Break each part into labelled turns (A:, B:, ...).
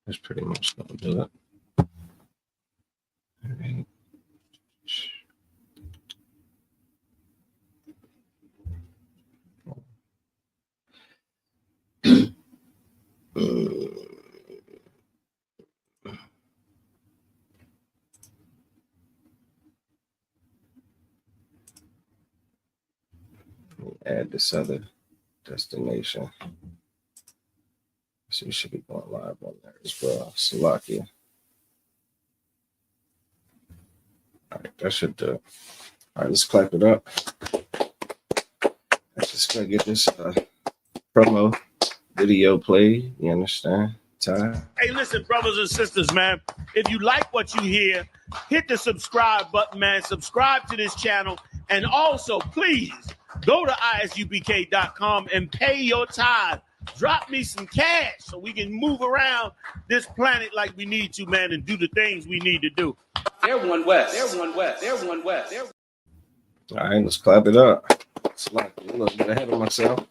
A: That's pretty much gonna do it. All right. Add this other destination. So you should be going live on there as well. Slovakia. All right, that should do it. All right, let's clap it up. I'm just gonna get this promo video played. You understand? Time.
B: Hey, listen, brothers and sisters, man. If you like what you hear, hit the subscribe button, man. Subscribe to this channel. And also, please go to ISUPK.com and pay your tithe. Drop me some cash so we can move around this planet like we need to, man, and do the things we need to do.
C: They're one west. They're one west. They're one west.
A: All right, let's clap it up. It's like a little bit ahead of myself.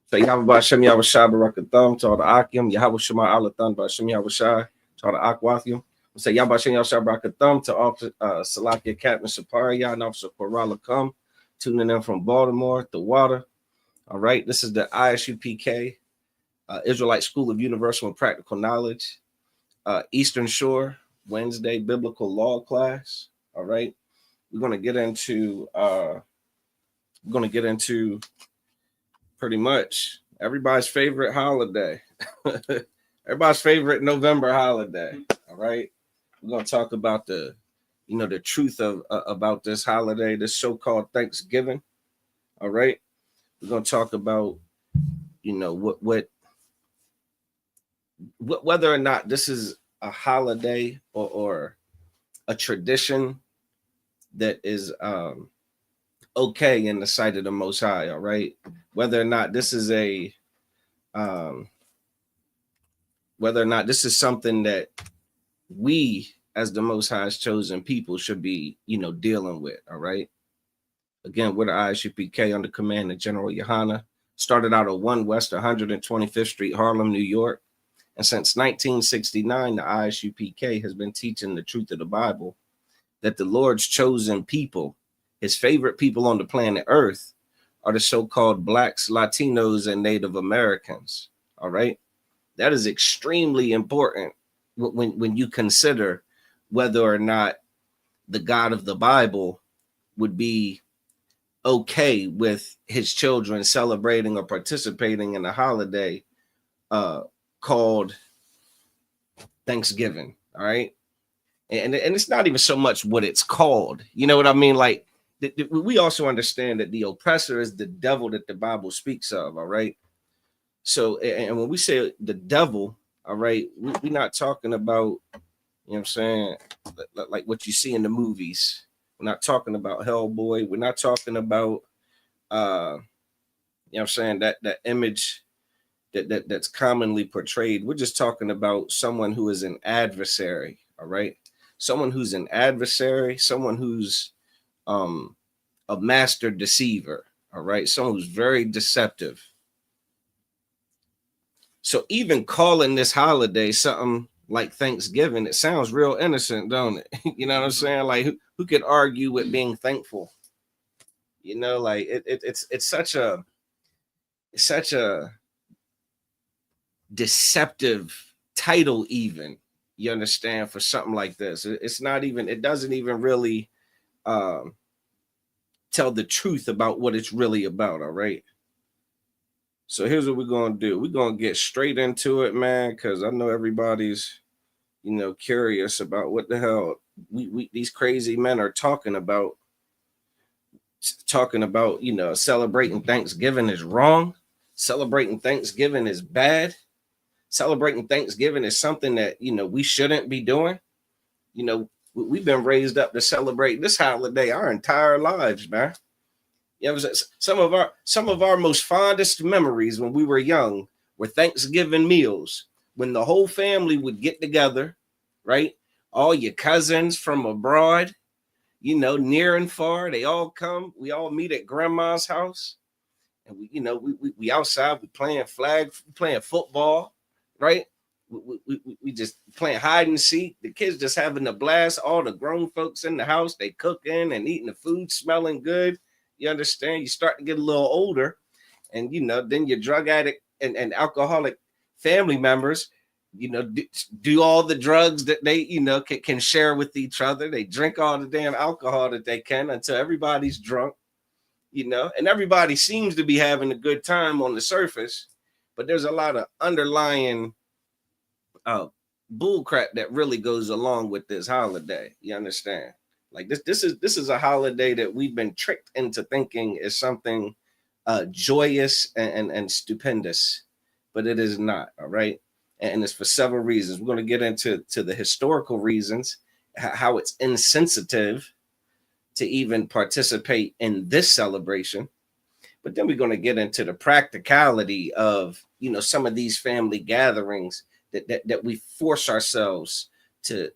A: So Yahweh Hashem Yahweh Shai Barakatham to all the Akim, Yahweh Shema Alathan Hashem Yahweh Shai to all the Akwathim. We say Yahweh Hashem Yahweh Shai Barakatham to all Salakia Captain Shaparia and Officer Corrala Come, tuning in from Baltimore, the water. All right, this is the ISUPK, Israelite School of Universal and Practical Knowledge, Eastern Shore, Wednesday Biblical Law class. All right, we're gonna get into pretty much everybody's favorite holiday, everybody's favorite November holiday. All right, we're gonna talk about the truth of about this holiday, this so-called Thanksgiving. All right, we're gonna talk about whether or not this is a holiday or a tradition that is okay in the sight of the Most High. All right, whether or not this is something that we as the Most High's chosen people should be dealing with. All right, again, we're the ISUPK under command of General Yohana. Started out at 1 West 125th Street, Harlem, New York. And since 1969, the ISUPK has been teaching the truth of the Bible, that the Lord's chosen people, his favorite people on the planet Earth, are the so-called Blacks, Latinos, and Native Americans. All right. That is extremely important when you consider whether or not the God of the Bible would be okay with his children celebrating or participating in a holiday called Thanksgiving. All right. And it's not even so much what it's called. You know what I mean? Like, we also understand that the oppressor is the devil that the Bible speaks of. All right. So, and when we say the devil, all right, we're not talking about, what I'm saying, like what you see in the movies. We're not talking about Hellboy. We're not talking about, what I'm saying, that image that's commonly portrayed. We're just talking about someone who is an adversary. All right. Someone who's an adversary, someone who's a master deceiver. All right. Someone who's very deceptive. So even calling this holiday something like Thanksgiving, it sounds real innocent, don't it? You know what I'm saying? Like, who could argue with being thankful? Like it's such a deceptive title, even, you understand, for something like this. It doesn't even really tell the truth about what it's really about. All right. So here's what we're going to do. We're going to get straight into it, man, because I know everybody's, curious about what the hell these crazy men are talking about. Celebrating Thanksgiving is wrong. Celebrating Thanksgiving is bad. Celebrating Thanksgiving is something that, we shouldn't be doing. We've been raised up to celebrate this holiday our entire lives, man. You know, some of our most fondest memories when we were young were Thanksgiving meals when the whole family would get together, right? All your cousins from abroad, you know, near and far, they all come. We all meet at grandma's house, and we outside, we playing flag, playing football, right? We just playing hide and seek. The kids just having a blast. All the grown folks in the house, they cooking and eating the food, smelling good. You understand? You start to get a little older, and then your drug addict and alcoholic family members, do all the drugs that they can share with each other. They drink all the damn alcohol that they can until everybody's drunk, and everybody seems to be having a good time on the surface, but there's a lot of underlying bull crap that really goes along with this holiday. You understand? Like this is a holiday that we've been tricked into thinking is something joyous and stupendous, but it is not. All right, and it's for several reasons. We're going to get into the historical reasons, how it's insensitive to even participate in this celebration, but then we're going to get into the practicality of some of these family gatherings that we force ourselves to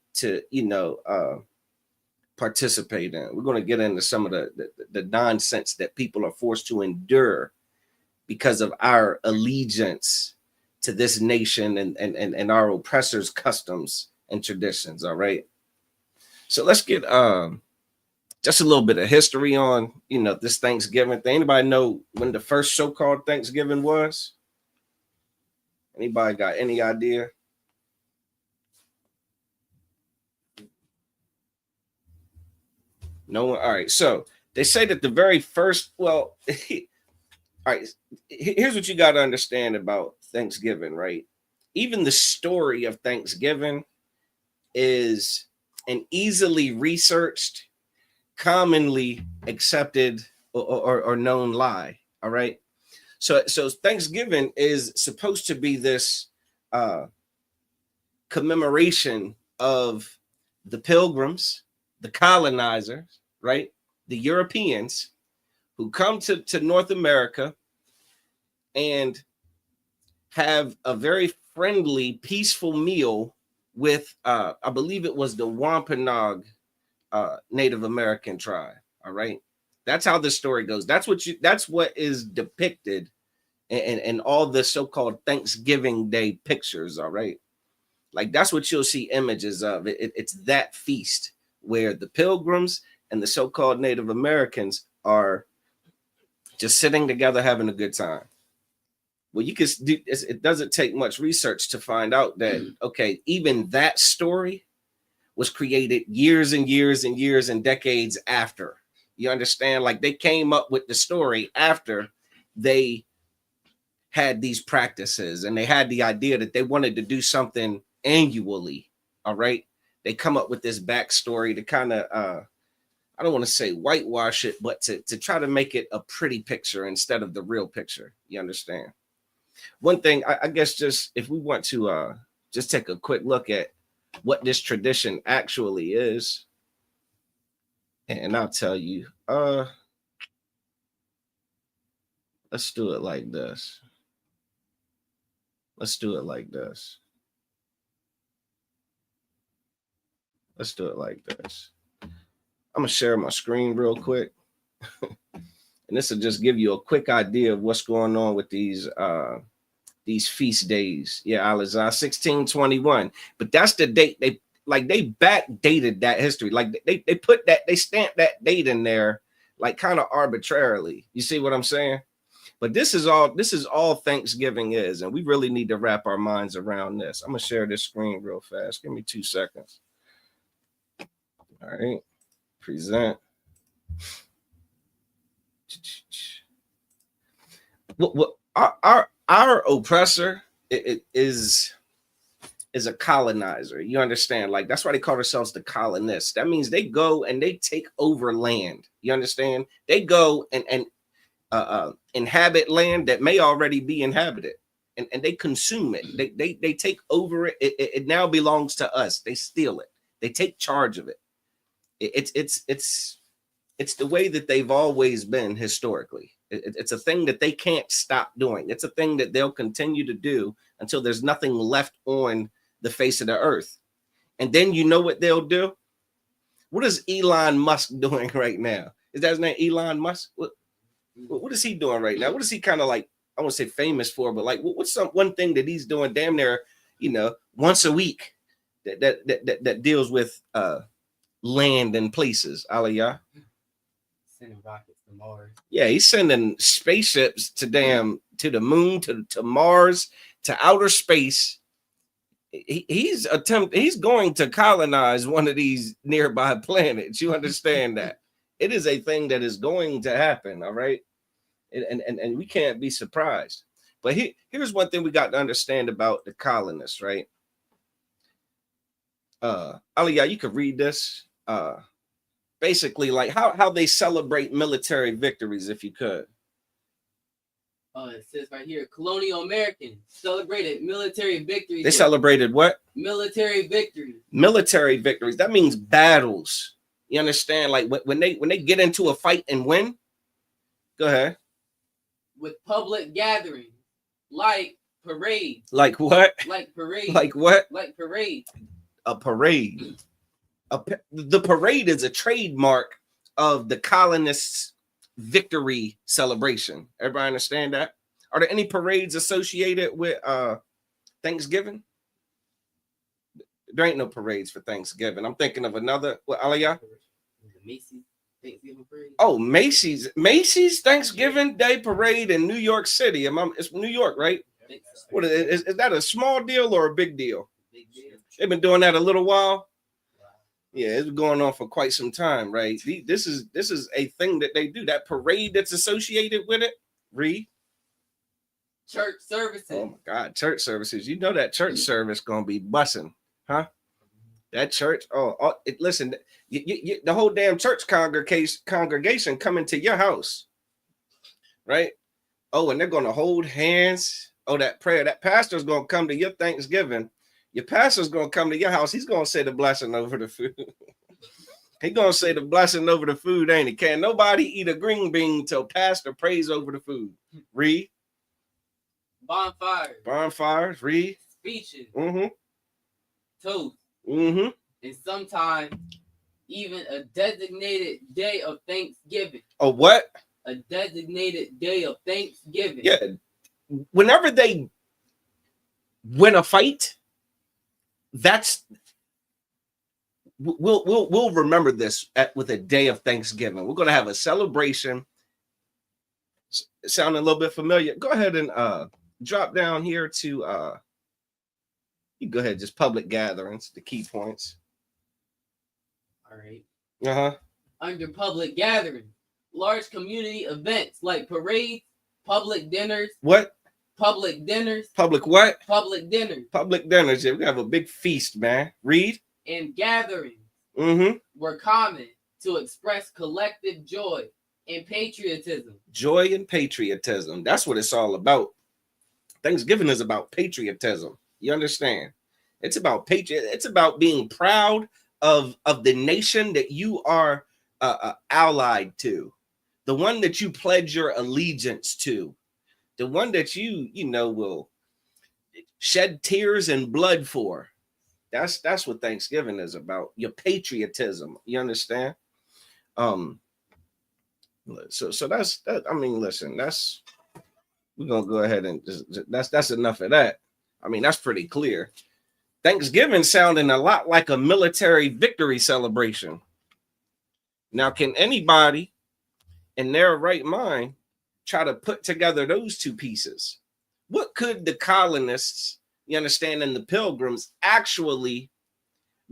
A: participate in. We're going to get into some of the nonsense that people are forced to endure because of our allegiance to this nation and our oppressors' customs and traditions. All right. So let's get just a little bit of history on this Thanksgiving thing. Anybody know when the first so-called Thanksgiving was? Anybody got any idea? No one. All right. So they say that the very first, well, all right, here's what you got to understand about Thanksgiving, right? Even the story of Thanksgiving is an easily researched, commonly accepted or known lie. All right. So Thanksgiving is supposed to be this commemoration of the pilgrims, the colonizers, right? The Europeans who come to North America and have a very friendly, peaceful meal with, I believe it was the Wampanoag Native American tribe. All right. That's how the story goes. That's what is depicted in all the so-called Thanksgiving Day pictures. All right. Like that's what you'll see images of. It's that feast where the pilgrims and the so-called Native Americans are just sitting together having a good time. Well, you can do it. Doesn't take much research to find out that, okay, even that story was created years and years and years and decades after. You understand? Like they came up with the story after they had these practices and they had the idea that they wanted to do something annually. All right. They come up with this backstory to kind of, I don't want to say whitewash it, but to try to make it a pretty picture instead of the real picture. You understand? One thing, I guess, just if we want to just take a quick look at what this tradition actually is, and I'll tell you, let's do it like this. Let's do it like this. Let's do it like this. I'm gonna share my screen real quick. And this will just give you a quick idea of what's going on with these feast days. Yeah, Alizah 1621. But that's the date they backdated that history. Like they put that, they stamped that date in there like kind of arbitrarily. You see what I'm saying? But this is all Thanksgiving is, and we really need to wrap our minds around this. I'm gonna share this screen real fast. Give me 2 seconds. All right, present. What our oppressor is a colonizer. You understand? Like that's why they call themselves the colonists. That means they go and they take over land. You understand? They go and inhabit land that may already be inhabited, and they consume it. They take over it. It now belongs to us. They steal it. They take charge of it. It's the way that they've always been historically. It's a thing that they can't stop doing. It's a thing that they'll continue to do until there's nothing left on the face of the earth. And then you know what they'll do? What is Elon Musk doing right now? Is that his name, Elon Musk? What is he doing right now? What is he kind of like, I won't say famous for, but like what's one thing that he's doing damn near, once a week that deals with land and places, Aliyah?
D: Sending rockets to Mars. Yeah,
A: he's sending spaceships to the moon, to Mars, to outer space. He's going to colonize one of these nearby planets. You understand that? It is a thing that is going to happen, all right? And we can't be surprised. But here's one thing we got to understand about the colonists, right? Aliyah, you could read this. Basically, like how they celebrate military victories, if you could.
D: It says right here, colonial Americans celebrated military victories.
A: They celebrated what?
D: Military victories.
A: Military victories. That means battles. You understand? Like when they get into a fight and win. Go ahead.
D: With public gatherings, like parades.
A: Like what?
D: Like parades.
A: Like what?
D: Like parades.
A: A parade. The parade is a trademark of the colonists' victory celebration. Everybody understand that? Are there any parades associated with Thanksgiving? There ain't no parades for Thanksgiving. I'm thinking of another. What, Aliyah?
D: Macy's Thanksgiving parade.
A: Oh, Macy's Thanksgiving Day parade in New York City. It's New York, right? What is that, a small deal or a big deal?
D: Big deal.
A: They've been doing that a little while. Yeah, it's been going on for quite some time, right? This is a thing that they do. That parade that's associated with it. Read.
D: Church services.
A: Oh my God, church services. You know that church service gonna be bussing, huh? That church. Listen, the whole damn church congregation coming to your house, right? Oh, and they're gonna hold hands. Oh, that prayer. That pastor's gonna come to your Thanksgiving. Your pastor's gonna come to your house. He's gonna say the blessing over the food. He's gonna say the blessing over the food, ain't he? Can't nobody eat a green bean till pastor prays over the food. Read. Bonfires. Read.
D: Speeches.
A: Mm-hmm.
D: Toast.
A: Mm-hmm.
D: And sometimes even a designated day of Thanksgiving.
A: A what?
D: A designated day of Thanksgiving.
A: Yeah. Whenever they win a fight, we'll remember this with a day of Thanksgiving. We're gonna have a celebration. Sounding a little bit familiar? Go ahead and drop down here to you go ahead, just public gatherings, the key points.
D: All right.
A: Uh-huh.
D: Under public gatherings, large community events like parades, public dinners.
A: What?
D: Public dinners.
A: Public what?
D: Public dinners.
A: Public dinners. Yeah, we have a big feast, man. Read.
D: And gatherings
A: were
D: common to express collective joy and patriotism.
A: Joy and patriotism. That's what it's all about. Thanksgiving is about patriotism. You understand? It's about It's about being proud of the nation that you are allied to, the one that you pledge your allegiance to, the one that you will shed tears and blood for. That's what Thanksgiving is about. Your patriotism. You understand? So that's that. I mean, listen, we're gonna go ahead and that's enough of that. I mean, that's pretty clear. Thanksgiving sounding a lot like a military victory celebration. Now, can anybody in their right mind try to put together those two pieces? What could the colonists, you understand, and the pilgrims actually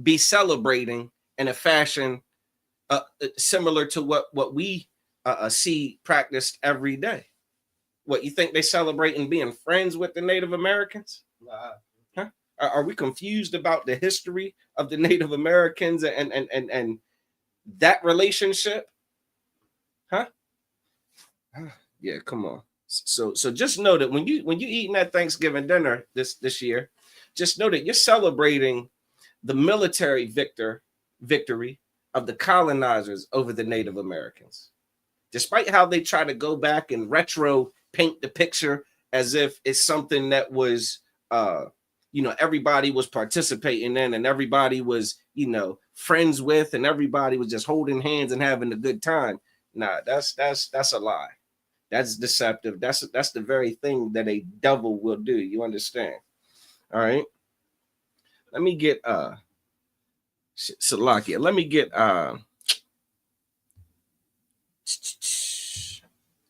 A: be celebrating in a fashion similar to what we see practiced every day? What, you think they celebrating being friends with the Native Americans? Huh? Are we confused about the history of the Native Americans and that relationship? Huh? Yeah, come on. So just know that when you eating that Thanksgiving dinner this year, just know that you're celebrating the military victory of the colonizers over the Native Americans. Despite how they try to go back and retro paint the picture as if it's something that was, everybody was participating in and everybody was, friends with, and everybody was just holding hands and having a good time. Nah, that's a lie. That's deceptive. That's the very thing that a devil will do. You understand? All right. Let me get Salakia. Let me get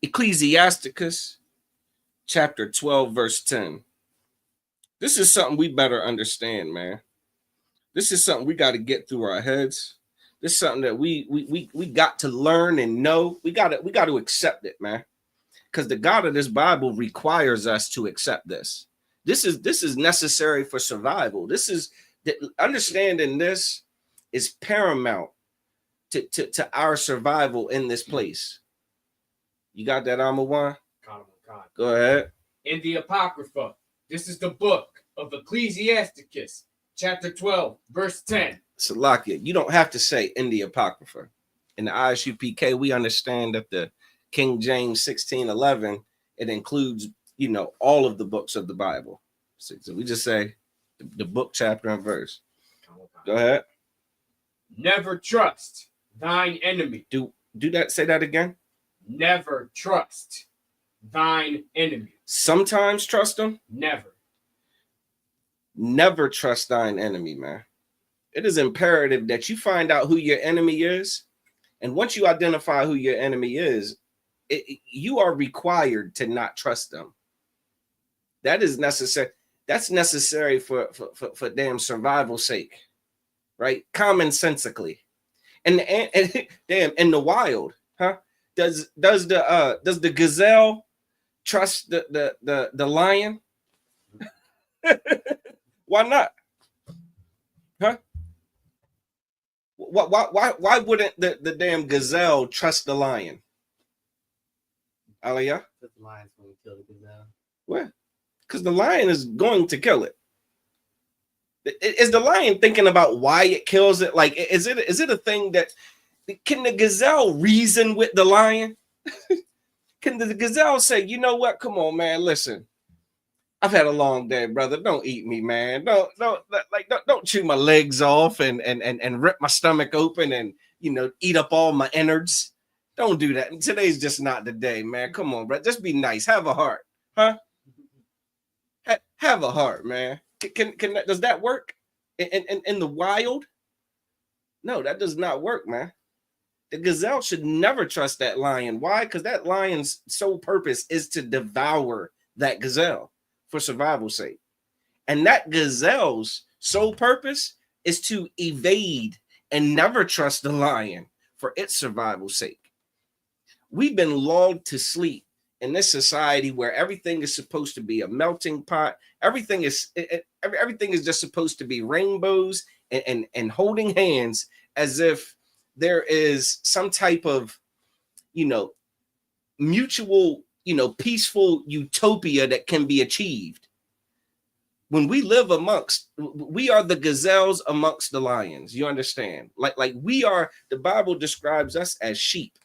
A: Ecclesiasticus chapter 12, verse 10. This is something we better understand, man. This is something we got to get through our heads. This is something that we got to learn and know. We got to accept it, man. Because the God of this Bible requires us to accept this. This is necessary for survival. Understanding this is paramount to our survival in this place. You got that, Amawan? Go ahead.
E: In the Apocrypha, this is the book of Ecclesiasticus, chapter 12, verse 10.
A: Salakia, you don't have to say in the Apocrypha. In the ISUPK, we understand that the King James 1611, it includes, all of the books of the Bible. So we just say the book, chapter, and verse. Go ahead.
E: Never trust thine enemy.
A: Do that. Say that again.
E: Never trust thine enemy.
A: Sometimes trust them.
E: Never
A: Trust thine enemy, man. It is imperative that you find out who your enemy is. And once you identify who your enemy is, you are required to not trust them. That is necessary. That's necessary for damn survival sake, right? Commonsensically. And damn, in the wild, huh? Does the gazelle trust the lion? Why not? Huh? Why wouldn't the damn gazelle trust the lion? Aliyah?
D: Because the lion's going to kill the gazelle.
A: What? Because the lion is going to kill it. Is the lion thinking about why it kills it? Like, is it a thing that can the gazelle reason with the lion? Can the gazelle say, you know what? Come on, man. Listen, I've had a long day, brother. Don't eat me, man. Don't chew my legs off and rip my stomach open and eat up all my innards. Don't do that. Today's just not the day, man. Come on, bro. Just be nice. Have a heart, huh? Have a heart, man. Does that work in the wild? No, that does not work, man. The gazelle should never trust that lion. Why? Because that lion's sole purpose is to devour that gazelle for survival's sake. And that gazelle's sole purpose is to evade and never trust the lion for its survival's sake. We've been lulled to sleep in this society where everything is supposed to be a melting pot. Everything is just supposed to be rainbows and holding hands, as if there is some type of, mutual, peaceful utopia that can be achieved. When we live we are the gazelles amongst the lions. You understand? Like we are, the Bible describes us as sheep.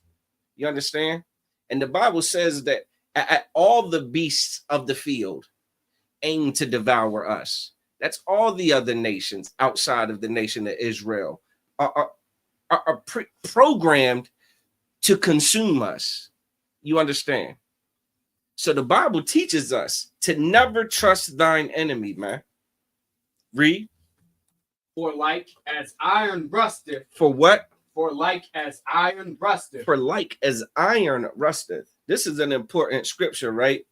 A: You understand? And the Bible says that all the beasts of the field aim to devour us. That's all the other nations outside of the nation of Israel are programmed to consume us. You understand? So the Bible teaches us to never trust thine enemy, man. Read.
E: For like as iron rusteth.
A: For what?
E: For like as iron rusteth.
A: For like as iron rusteth. This is an important scripture, right?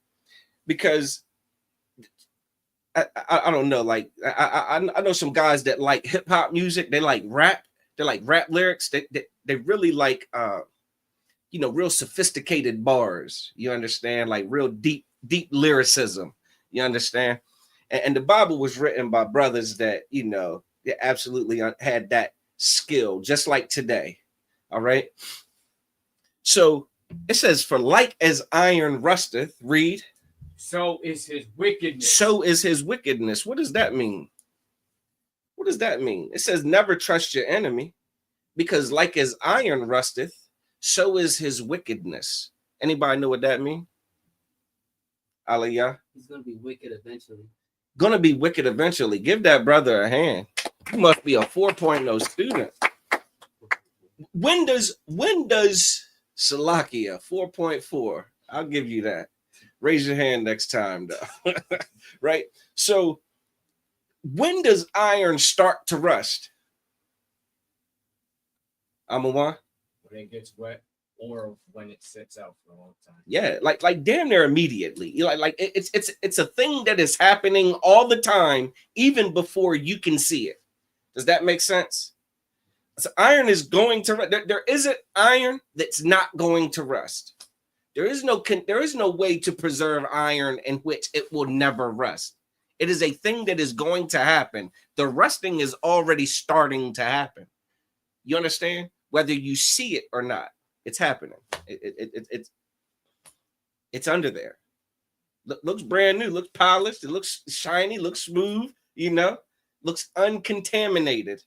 A: Because I don't know, like I know some guys that like hip hop music. They like rap. They like rap lyrics. They really like real sophisticated bars. You understand? Like real deep lyricism. You understand? And the Bible was written by brothers that they absolutely had that skill, just like today. All right. So it says, for like as iron rusteth, read.
E: So is his wickedness.
A: So is his wickedness. What does that mean? What does that mean? It says never trust your enemy. Because like as iron rusteth, so is his wickedness. Anybody know what that means? Aliyah.
D: He's gonna be wicked eventually.
A: Gonna be wicked eventually. Give that brother a hand. You must be a 4.0 student. When does Salakia 4.4? I'll give you that. Raise your hand next time, though. Right? So when does iron start to rust? Amawan?
E: When it gets wet or when it sits out for a long time.
A: Yeah, like damn near immediately. It's a thing that is happening all the time, even before you can see it. Does that make sense? So iron is going to there isn't iron that's not going to rust. There is no way to preserve iron in which it will never rust. It is a thing that is going to happen. The rusting is already starting to happen. You understand? Whether you see it or not, it's happening. It's under there. Looks brand new, looks polished, it looks shiny, looks smooth, looks uncontaminated.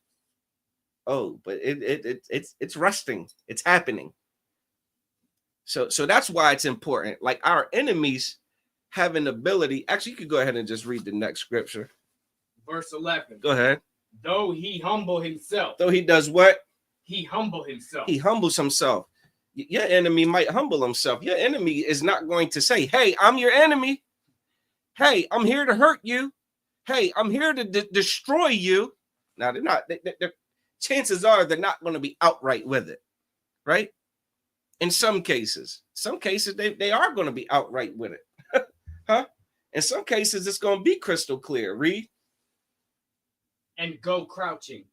A: Oh, but it's rusting. It's happening. So that's why it's important. Like our enemies have an ability. Actually, you could go ahead and just read the next scripture.
E: Verse 11.
A: Go ahead.
E: Though he humble himself.
A: Though he does what?
E: He humble himself.
A: He humbles himself. Your enemy might humble himself. Your enemy is not going to say, hey, I'm your enemy. Hey, I'm here to hurt you. Hey, I'm here to destroy you. Now, they're not. Chances are they're not going to be outright with it, right? In some cases they are going to be outright with it. Huh? In some cases, it's going to be crystal clear. Read.
E: And go crouching.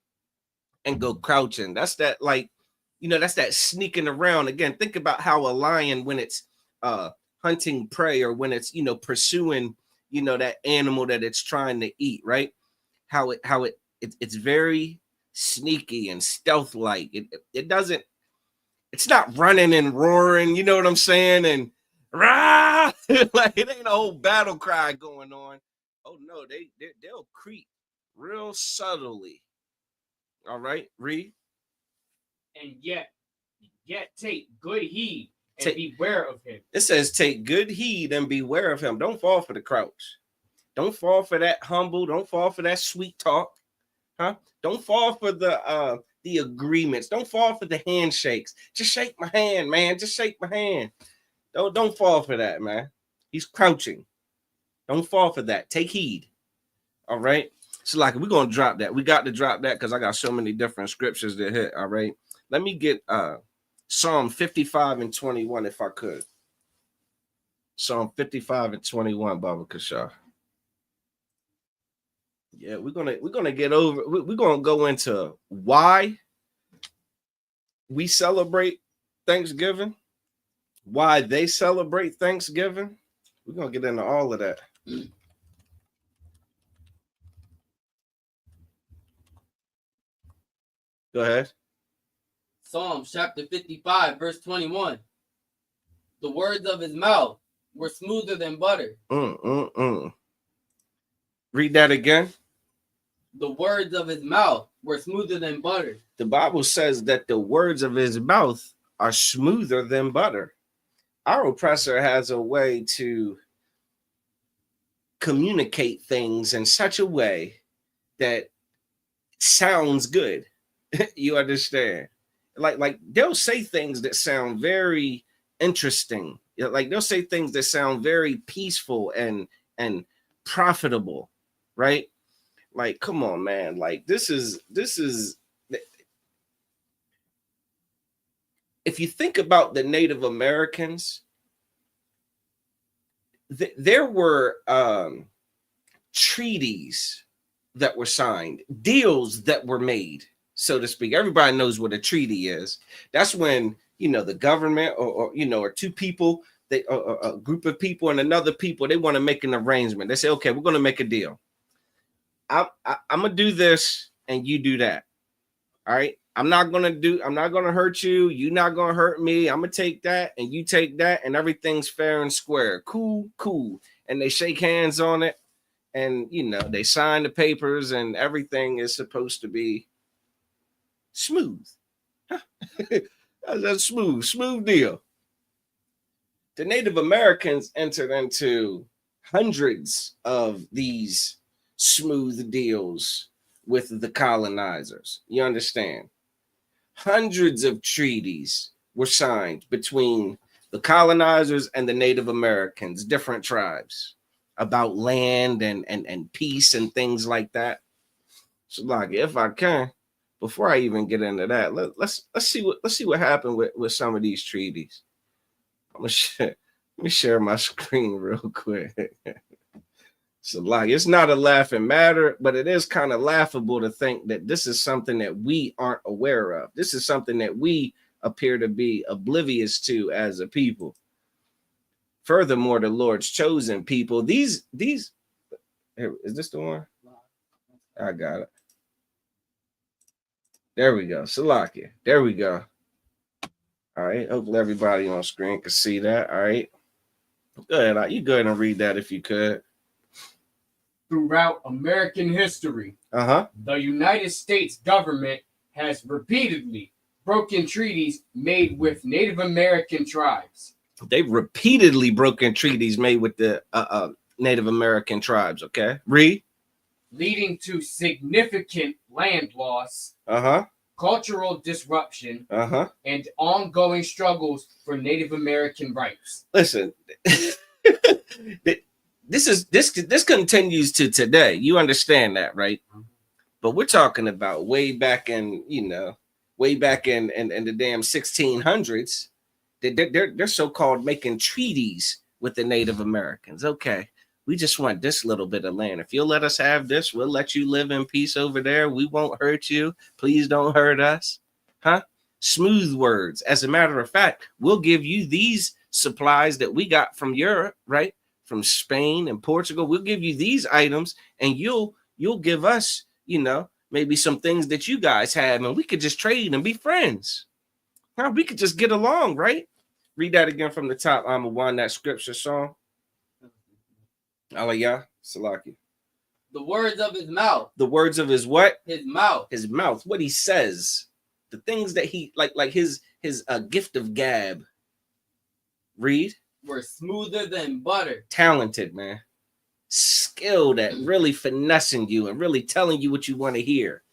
A: That's that, that's that sneaking around. Again, think about how a lion, when it's hunting prey, or when it's pursuing that animal that it's trying to eat, right? How it's very sneaky and stealth like. It's not running and roaring, you know what I'm saying? And rah! Like it ain't a whole battle cry going on. Oh no, they'll creep real subtly. All right, read.
E: And yet take good heed and beware of him.
A: It says take good heed and beware of him. Don't fall for the crouch. Don't fall for that humble. Don't fall for that sweet talk. Huh? Don't fall for the agreements. Don't fall for the handshakes. Just shake my hand, man. Just shake my hand. Don't fall for that, man. He's crouching. Don't fall for that. Take heed. All right. So like we're gonna drop that. We got to drop that because I got so many different scriptures to hit. All right. Let me get Psalm 55 and 21 if I could. Psalm 55 and 21, Baba Kashar. Yeah, we're gonna get over. We're gonna go into why we celebrate Thanksgiving, why they celebrate Thanksgiving. We're gonna get into all of that. Go ahead.
D: Psalms chapter 55, verse 21. The words of his mouth were smoother than butter.
A: Read that again.
D: The words of his mouth were smoother than butter.
A: The Bible says that the words of his mouth are smoother than butter. Our oppressor has a way to communicate things in such a way that sounds good. You understand? Like they'll say things that sound very interesting. Like they'll say things that sound very peaceful and profitable, right? Like, come on, man. Like this is if you think about the Native Americans, there were treaties that were signed, deals that were made, so to speak. Everybody knows what a treaty is. That's when the government or two people, a group of people and another people, they want to make an arrangement. They say, okay, we're going to make a deal. I'm gonna do this and you do that. All right. I'm not gonna hurt you. You're not gonna hurt me. I'm gonna take that and you take that, and everything's fair and square. Cool. And they shake hands on it, and they sign the papers, and everything is supposed to be smooth. That's a smooth deal. The Native Americans entered into hundreds of these smooth deals with the colonizers. You understand? Hundreds of treaties were signed between the colonizers and the Native Americans, different tribes, about land and peace and things like that. So, like, if I can, before I even get into that, let's see what happened with some of these treaties. Let me share my screen real quick. So, like, it's not a laughing matter, but it is kind of laughable to think that this is something that we aren't aware of. This is something that we appear to be oblivious to as a people. Furthermore, the Lord's chosen people. These. Here, is this the one? I got it. There we go. Salakia. There we go. All right. Hopefully everybody on screen can see that. All right. Go ahead. You go ahead and read that if you could.
E: Throughout American history, the United States government has repeatedly broken treaties made with Native American tribes.
A: They've repeatedly broken treaties made with the Native American tribes. Okay. Read.
E: Leading to significant land loss, cultural disruption, and ongoing struggles for Native American rights.
A: Listen, this continues to today. You understand that, right? But we're talking about way back in the damn 1600s. They're so-called making treaties with the Native Americans. Okay. We just want this little bit of land. If you'll let us have this, we'll let you live in peace over there. We won't hurt you. Please don't hurt us. Smooth words. As a matter of fact, we'll give you these supplies that we got from Europe, right? From Spain and Portugal. We'll give you these items and you'll give us, maybe some things that you guys have, and we could just trade and be friends. We could just get along, right? Read that again from the top. I'm one that scripture song. Aliyah, Salaki.
D: The words of his mouth.
A: The words of his what?
D: His mouth.
A: His mouth. What he says. The things that he like his gift of gab. Read.
D: Were smoother than butter.
A: Talented, man. Skilled at really finessing you and really telling you what you want to hear.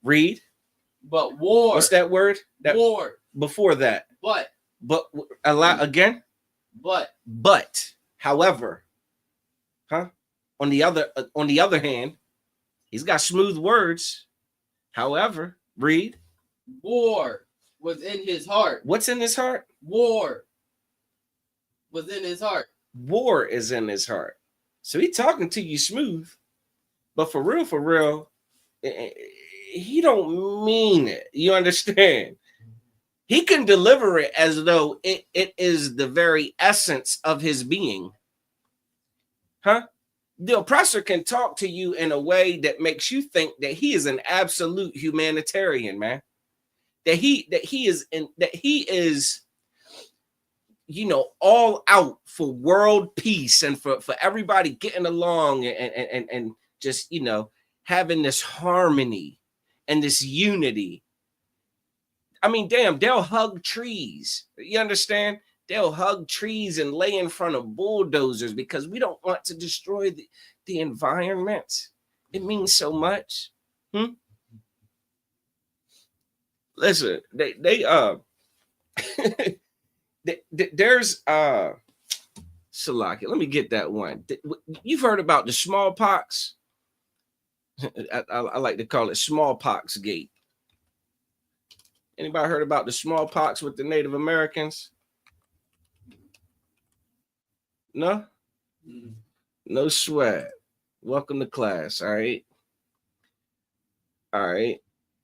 A: Read.
D: But war.
A: What's that word?
D: War.
A: Before that.
D: But
A: a lot again.
D: But.
A: However. On the other hand, he's got smooth words. However, read.
D: War was in his heart.
A: What's in his heart?
D: War was in his heart.
A: War is in his heart. So he's talking to you smooth, but for real, he don't mean it. You understand? He can deliver it as though it is the very essence of his being. The oppressor can talk to you in a way that makes you think that he is an absolute humanitarian, man. That he is all out for world peace and for everybody getting along and just having this harmony and this unity. I mean, damn, they'll hug trees. You understand? They'll hug trees and lay in front of bulldozers because we don't want to destroy the environment. It means so much. Listen, there's Salaki. Let me get that one. You've heard about the smallpox. I like to call it smallpox gate. Anybody heard about the smallpox with the Native Americans? No? No sweat. Welcome to class. All right.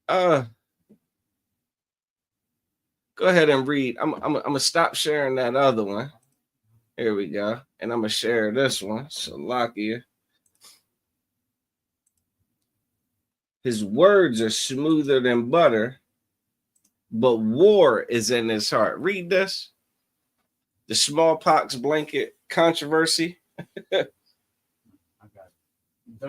A: Go ahead and read. I'm gonna stop sharing that other one. Here we go. And I'm gonna share this one. Salakia. His words are smoother than butter, but war is in his heart. Read this. The smallpox blanket controversy.
E: The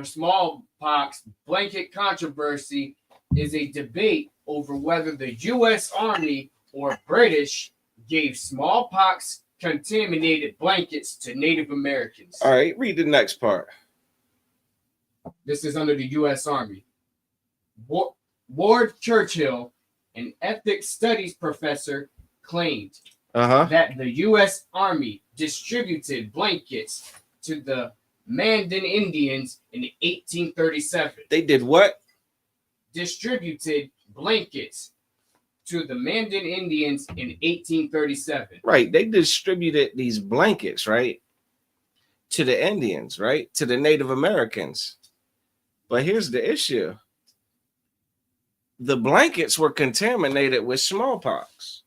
E: smallpox blanket controversy is a debate over whether the U.S. Army or British gave smallpox contaminated blankets to Native Americans.
A: All right, read the next part.
E: This is under the U.S. Army. Ward Churchill, an ethics studies professor, claimed that the U.S. Army distributed blankets to the Mandan Indians in 1837.
A: They did what?
E: Distributed blankets to the Mandan Indians in 1837.
A: Right, they distributed these blankets, right, to the Indians, right, to the Native Americans. But here's the issue. The blankets were contaminated with smallpox.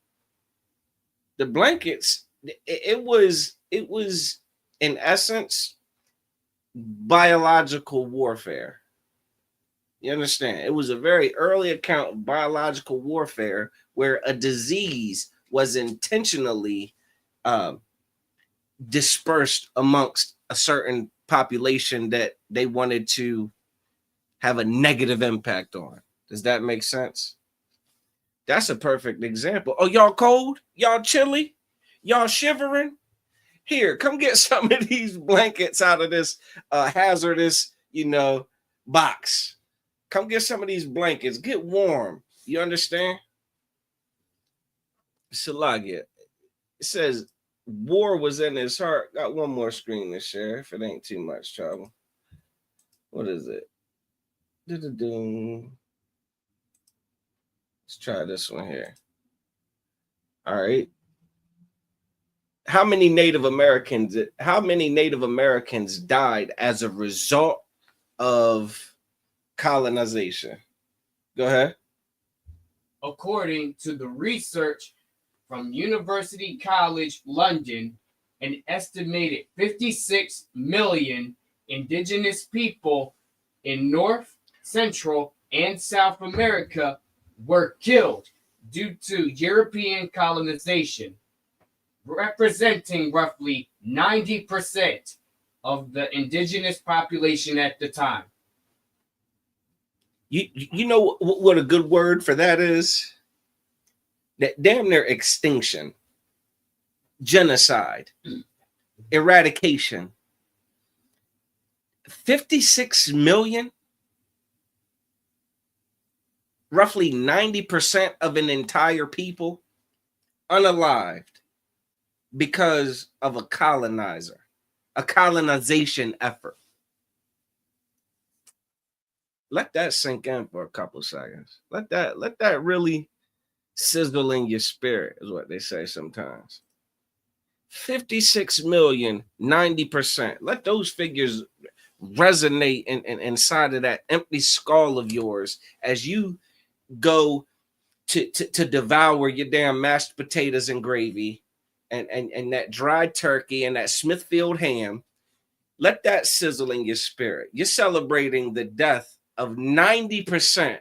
A: The blankets, it was in essence biological warfare. You understand? It was a very early account of biological warfare where a disease was intentionally dispersed amongst a certain population that they wanted to have a negative impact on. Does that make sense? That's a perfect example. Oh, y'all cold? Y'all chilly? Y'all shivering? Here, come get some of these blankets out of this hazardous, box. Come get some of these blankets. Get warm. You understand? Salagia. It says war was in his heart. Got one more screen to share if it ain't too much trouble. What is it? Let's try this one here. All right. How many Native Americans died as a result of colonization? Go ahead.
E: According to the research from University College London, an estimated 56 million indigenous people in North, Central, and South America were killed due to European colonization, representing roughly 90% of the indigenous population at the time.
A: You know what a good word for that is? That damn near extinction, genocide, eradication. 56 million, roughly 90% of an entire people unalived because of a colonization effort. Let that sink in for a couple seconds. Let that really sizzle in your spirit, is what they say sometimes. 56 million, 90%. Let those figures resonate inside of that empty skull of yours as you go to devour your damn mashed potatoes and gravy and that dried turkey and that Smithfield ham. Let that sizzle in your spirit. You're celebrating the death of 90%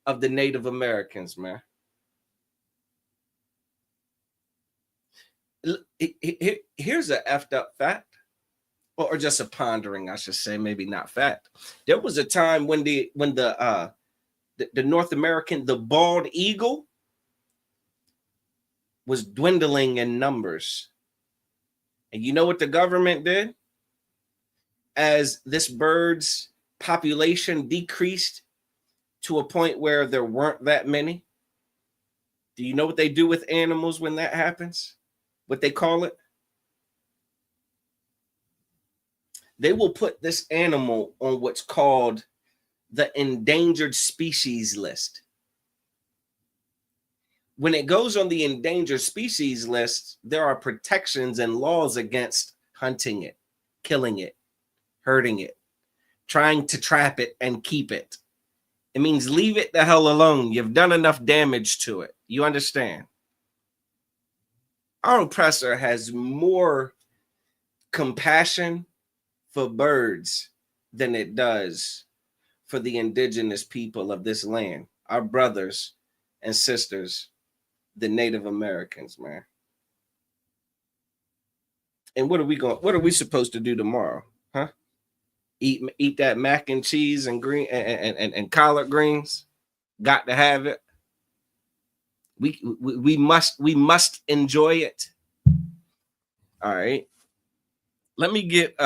A: of the Native Americans, man. Here's a effed up fact, or just a pondering, I should say, maybe not fact. There was a time when the North American, the bald eagle, was dwindling in numbers. And you know what the government did? As this bird's population decreased to a point where there weren't that many. Do you know what they do with animals when that happens? What they call it? They will put this animal on what's called the endangered species list. When it goes on the endangered species list, there are protections and laws against hunting it, killing it, hurting it, trying to trap it and keep it. It means leave it the hell alone. You've done enough damage to it. You understand? Our oppressor has more compassion for birds than it does for the indigenous people of this land, our brothers and sisters, the Native Americans, man. And what are we supposed to do tomorrow? Huh? Eat that mac and cheese and green and collard greens? Got to have it. We must enjoy it. All right. Let me get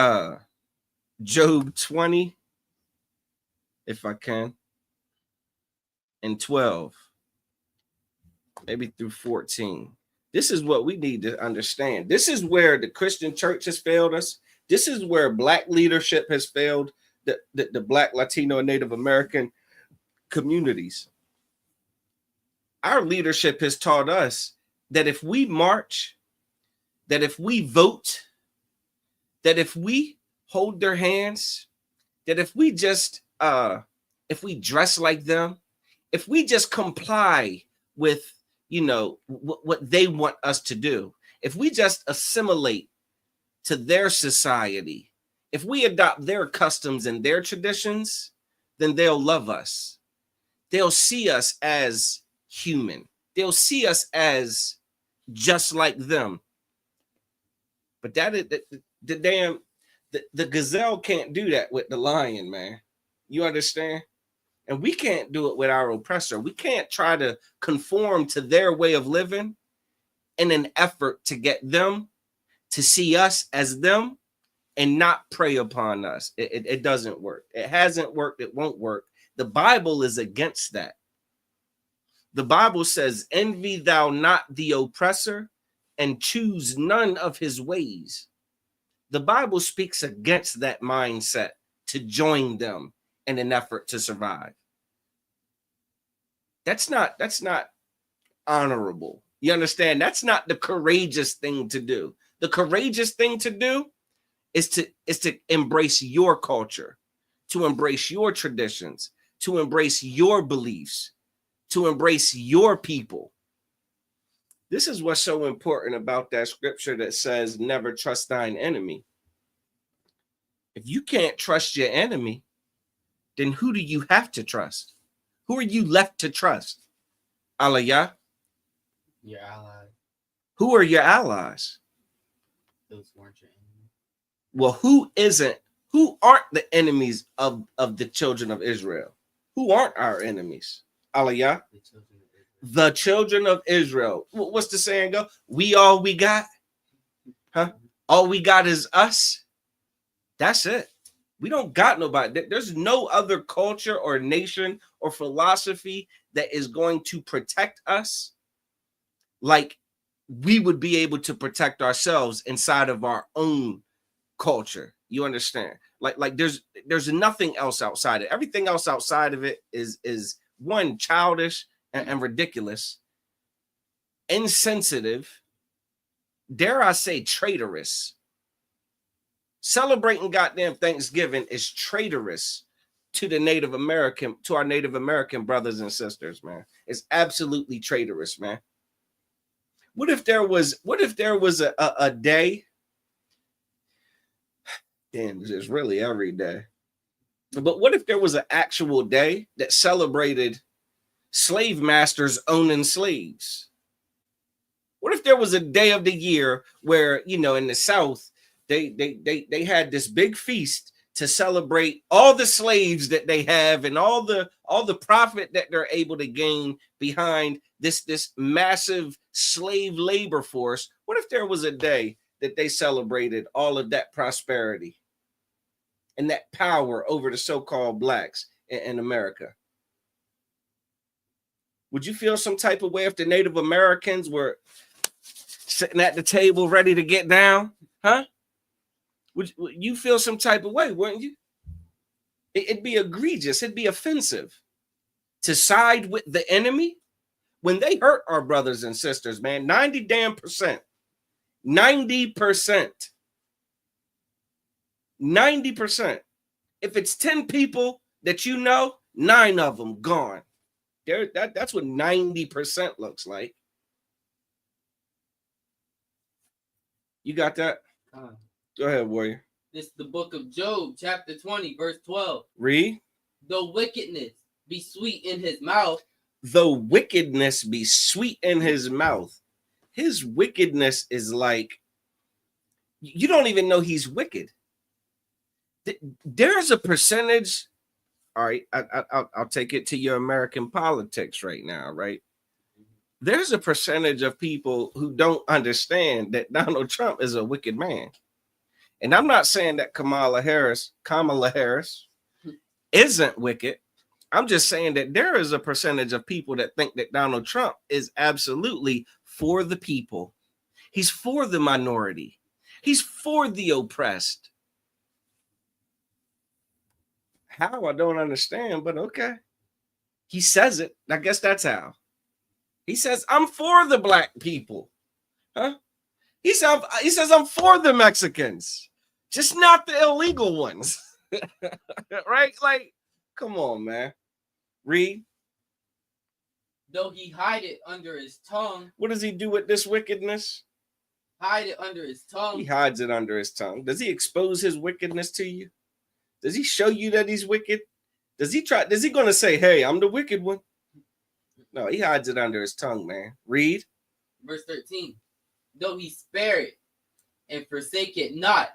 A: Job 20, if I can, and 12, maybe through 14. This is what we need to understand. This is where the Christian church has failed us. This is where Black leadership has failed the Black, Latino, and Native American communities. Our leadership has taught us that if we march, that if we vote, that if we hold their hands, that if we just if we dress like them, if we just comply with what they want us to do, if we just assimilate to their society, if we adopt their customs and their traditions, then they'll love us. They'll see us as human. They'll see us as just like them. But the gazelle can't do that with the lion, man. You understand? And we can't do it with our oppressor. We can't try to conform to their way of living in an effort to get them to see us as them and not prey upon us. It doesn't work. It hasn't worked. It won't work. The Bible is against that. The Bible says, envy thou not the oppressor and choose none of his ways. The Bible speaks against that mindset to join them in an effort to survive. That's not honorable. You understand? That's not the courageous thing to do. The courageous thing to do is to embrace your culture, to embrace your traditions, to embrace your beliefs, to embrace your people. This is what's so important about that scripture that says, never trust thine enemy. If you can't trust your enemy, then who do you have to trust? Who are you left to trust? Aliyah?
D: Your allies.
A: Who are your allies?
D: Those weren't your enemies.
A: Well, who aren't the enemies of the children of Israel? Who aren't our enemies? Aliyah? The children of Israel. What's the saying go? We all we got? Huh? All we got is us? That's it. We don't got nobody. There's no other culture or nation or philosophy that is going to protect us like we would be able to protect ourselves inside of our own culture. You understand? Like there's nothing else outside it. Everything else outside of it is one, childish and ridiculous, insensitive, dare I say traitorous. Celebrating goddamn Thanksgiving is traitorous to our Native American brothers and sisters, man. It's absolutely traitorous, man. What if there was a day? Damn, it's really every day. But what if there was an actual day that celebrated slave masters owning slaves? What if there was a day of the year where, in the South, they had this big feast to celebrate all the slaves that they have and all the profit that they're able to gain behind this massive slave labor force? What if there was a day that they celebrated all of that prosperity and that power over the so-called blacks in America? Would you feel some type of way if the Native Americans were sitting at the table ready to get down? Huh? Would you feel some type of way, wouldn't you? It'd be egregious. It'd be offensive to side with the enemy when they hurt our brothers and sisters, man. 90%. 90%. 90%. If it's 10 people that 9 of them gone. That's what 90% looks like. You got that? Go ahead, warrior.
D: This is the book of Job, chapter 20, verse 12.
A: Read.
D: Though wickedness be sweet in his mouth.
A: Though wickedness be sweet in his mouth. His wickedness is like, you don't even know he's wicked. There's a percentage. All right, I'll take it to your American politics right now, right? there's a percentage of people who don't understand that Donald Trump is a wicked man. And I'm not saying that Kamala Harris isn't wicked. I'm just saying that there is a percentage of people that think that Donald Trump is absolutely for the people. He's for the minority. He's for the oppressed. How? I don't understand, but okay. He says it. I guess that's how. He says, I'm for the black people. Huh? He says, I'm for the Mexicans, just not the illegal ones. Right? Like, come on, man. Read.
D: Though he hide it under his tongue.
A: What does he do with this wickedness?
D: Hide it under his tongue.
A: He hides it under his tongue. Does he expose his wickedness to you? Does he show you that he's wicked? Does he going to say, hey, I'm the wicked one? No, he hides it under his tongue, man. Read.
D: Verse 13. Though he spare it and forsake it not.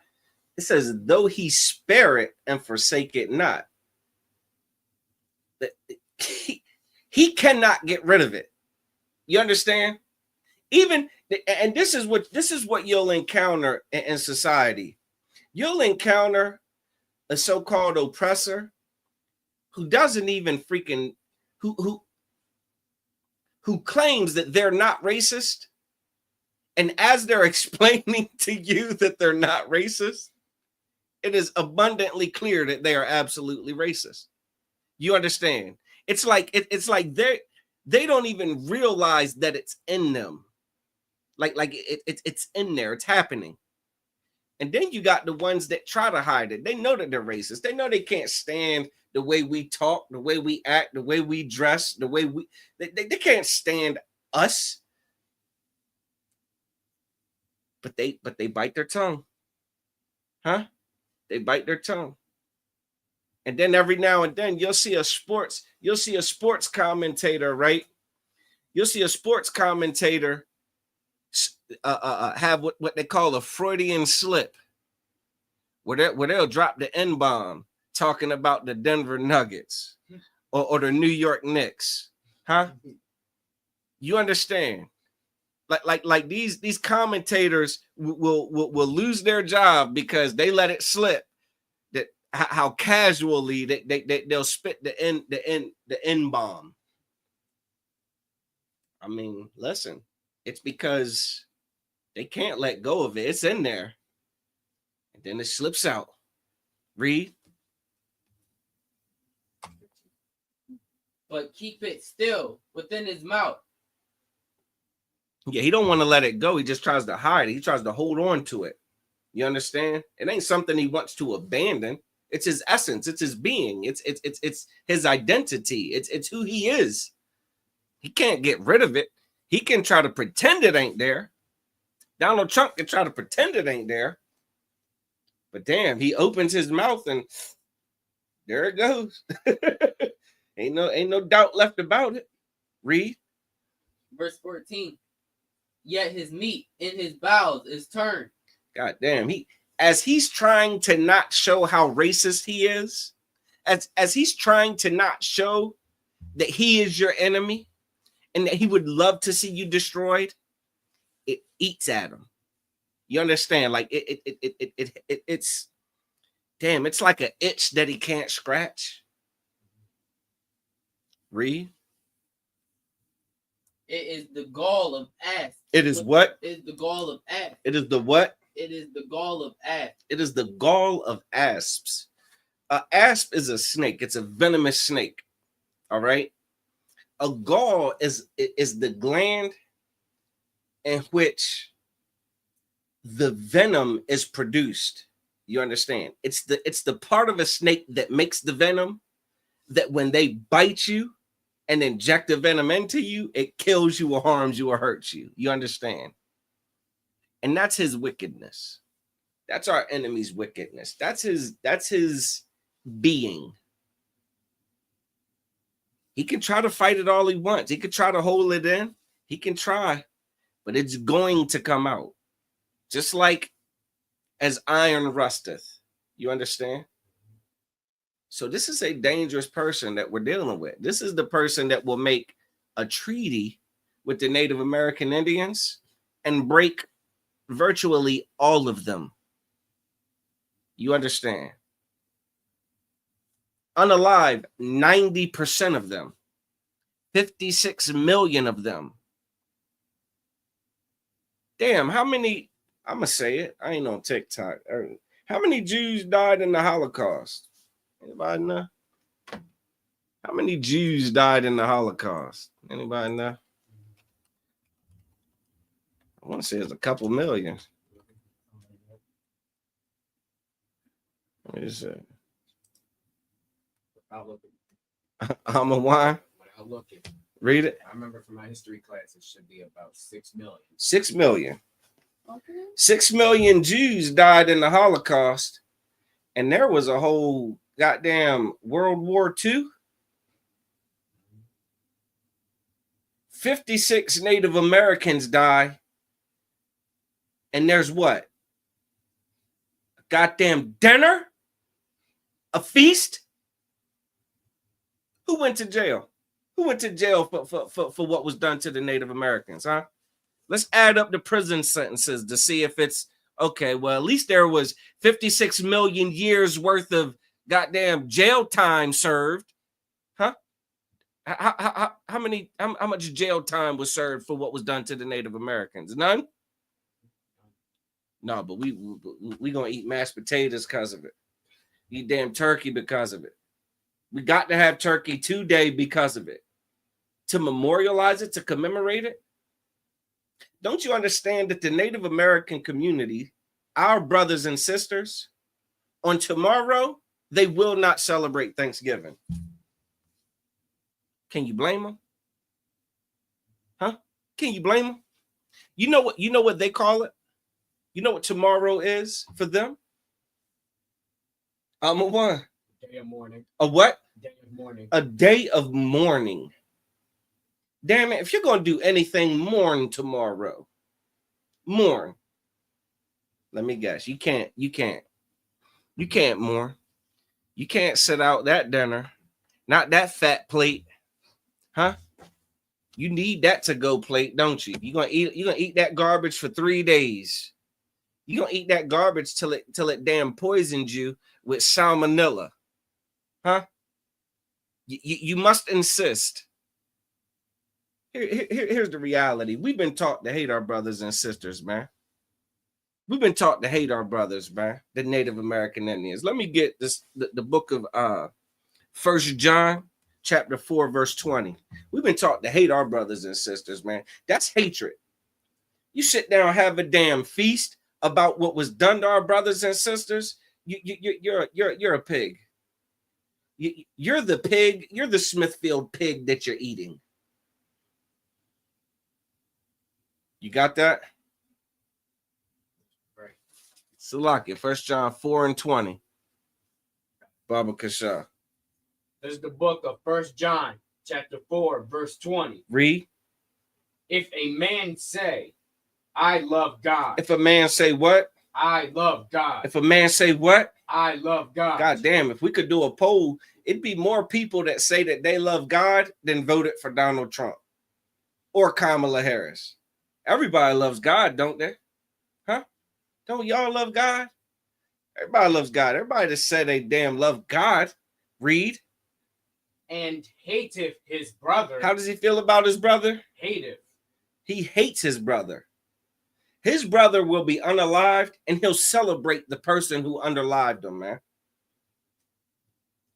A: It says, though he spare it and forsake it not. He cannot get rid of it. You understand? Even, and this is what you'll encounter in society. You'll encounter a so-called oppressor who doesn't even freaking who claims that they're not racist, and as they're explaining to you that they're not racist, it is abundantly clear that they are absolutely racist. You understand? It's like they don't even realize that it's in them. It's in there. It's happening. And then you got the ones that try to hide it. They know that they're racist. They know they can't stand the way we talk, the way we act, the way we dress, the way they can't stand us. But they bite their tongue. Huh? They bite their tongue. And then every now and then you'll see a sports commentator, right? You'll see a sports commentator have what they call a Freudian slip, where they'll drop the N-bomb talking about the Denver Nuggets or the New York Knicks. Huh? You understand? Like these commentators will lose their job because they let it slip that how casually they'll spit the N-bomb. I mean, listen, it's because they can't let go of it. It's in there. And then it slips out. Read.
D: But keep it still within his mouth.
A: Yeah, he don't want to let it go. He just tries to hide it. He tries to hold on to it. You understand? It ain't something he wants to abandon. It's his essence. It's his being. It's his identity. It's who he is. He can't get rid of it. He can try to pretend it ain't there. Donald Trump can try to pretend it ain't there. But damn, he opens his mouth and there it goes. ain't no doubt left about it. Read.
D: Verse 14. Yet his meat in his bowels is turned.
A: God damn, as he's trying to not show how racist he is, as he's trying to not show that he is your enemy and that he would love to see you destroyed, it eats at him. You understand? Like it's damn, it's like an itch that he can't scratch. Read.
D: It is the gall of asps.
A: It is what?
D: It is the gall of asps.
A: It is the what?
D: It is the gall of asps.
A: It is the gall of asps. An asp is a snake. It's a venomous snake. All right. A gall is the gland in which the venom is produced. You understand? It's the part of a snake that makes the venom, that when they bite you and inject the venom into you, it kills you or harms you or hurts you. You understand? And that's his wickedness. That's our enemy's wickedness. That's his being. He can try to fight it all he wants. He can try to hold it in. He can try, but it's going to come out. Just like as iron rusteth. You understand? So this is a dangerous person that we're dealing with. This is the person that will make a treaty with the Native American Indians and break virtually all of them. You understand? Unalive, 90% of them. 56 million of them. Damn, how many, I'm going to say it, I ain't on TikTok. How many Jews died in the Holocaust? Anybody know? How many Jews died in the Holocaust? Anybody know? I want to say it's a couple million. What is it? I'm a wine.
E: Without looking.
A: Read it.
E: I remember from my history class, it should be about 6 million.
A: 6 million. Okay. 6 million Jews died in the Holocaust, and there was a whole goddamn World War II. 56 Native Americans die, and there's what? A goddamn dinner? A feast? Who went to jail? Who went to jail for what was done to the Native Americans, huh? Let's add up the prison sentences to see if it's okay. Well, at least there was 56 million years worth of goddamn jail time served, huh? How much jail time was served for what was done to the Native Americans? None? No, but we gonna eat mashed potatoes because of it. Eat damn turkey because of it. We got to have turkey today because of it. To memorialize it, to commemorate it. Don't you understand that the Native American community, our brothers and sisters, on tomorrow, they will not celebrate Thanksgiving? Can you blame them? Huh? Can you blame them? You know what they call it? You know what tomorrow is for them? A what?
E: Day of mourning.
A: A what?
E: Day of mourning. A
A: day of mourning. Damn it, if you're going to do anything, mourn tomorrow. Mourn. Let me guess. You can't mourn. You can't sit out that dinner. Not that fat plate. Huh? You need that to-go plate, don't you? You're gonna eat that garbage for 3 days. You're gonna eat that garbage till it damn poisons you with salmonella. Huh? You must insist. Here's the reality. We've been taught to hate our brothers and sisters, man. We've been taught to hate our brothers, man. The Native American Indians. Let me get the book of 1 John chapter 4, verse 20. We've been taught to hate our brothers and sisters, man. That's hatred. You sit down and have a damn feast about what was done to our brothers and sisters. You're a pig. You're the pig. You're the Smithfield pig that you're eating. You got that?
E: Right.
A: Salaki, 1 John 4 and 20. Baba Kasha.
E: This is the book of 1 John, chapter 4, verse 20.
A: Read.
E: If a man say, I love God.
A: If a man say what?
E: I love God.
A: If a man say what?
E: I love God.
A: God damn, if we could do a poll, it'd be more people that say that they love God than voted for Donald Trump or Kamala Harris. Everybody loves God, don't they? Huh? Don't y'all love God? Everybody loves God. Everybody that said they damn love God. Read.
E: And hateth his brother.
A: How does he feel about his brother?
E: Hateth.
A: He hates his brother. His brother will be unalived, and he'll celebrate the person who unalived him, man.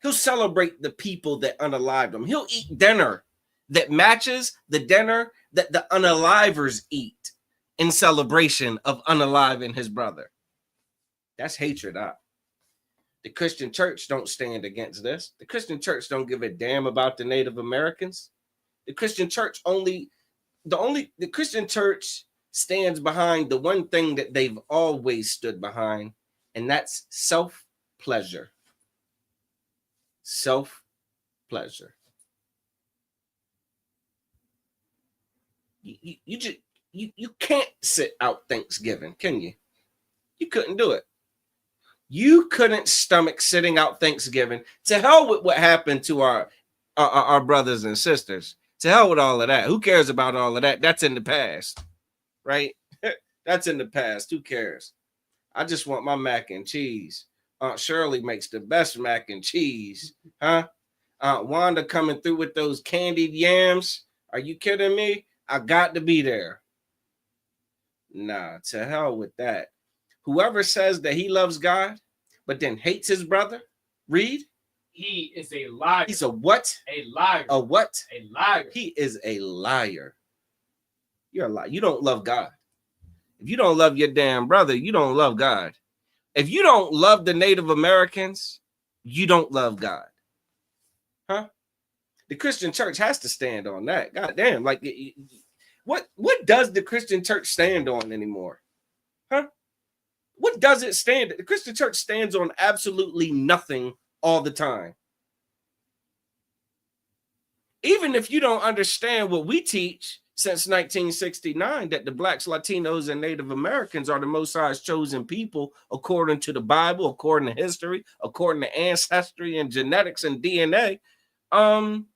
A: He'll celebrate the people that unalived him. He'll eat dinner that matches the dinner that the unalivers eat in celebration of unaliving his brother. That's hatred. The Christian church don't stand against this. The Christian church don't give a damn about the Native Americans. The Christian church the Christian church stands behind the one thing that they've always stood behind, and that's self-pleasure. Self-pleasure. You can't sit out Thanksgiving, can you? You couldn't do it. You couldn't stomach sitting out Thanksgiving. To hell with what happened to our brothers and sisters. To hell with all of that. Who cares about all of that? That's in the past, right? That's in the past. Who cares? I just want my mac and cheese. Aunt Shirley makes the best mac and cheese, huh? Aunt Wanda coming through with those candied yams. Are you kidding me? I got to be there. Nah, to hell with that. Whoever says that he loves God, but then hates his brother, read.
E: He is a liar.
A: He's a what?
E: A liar.
A: A what?
E: A liar.
A: He is a liar. You're a liar. You don't love God. If you don't love your damn brother, you don't love God. If you don't love the Native Americans, you don't love God. Huh? The Christian church has to stand on that. God damn. Like, what does the Christian church stand on anymore? Huh? What does it stand? The Christian church stands on absolutely nothing all the time. Even if you don't understand what we teach since 1969, that the Blacks, Latinos, and Native Americans are the Most High's chosen people, according to the Bible, according to history, according to ancestry and genetics and DNA, then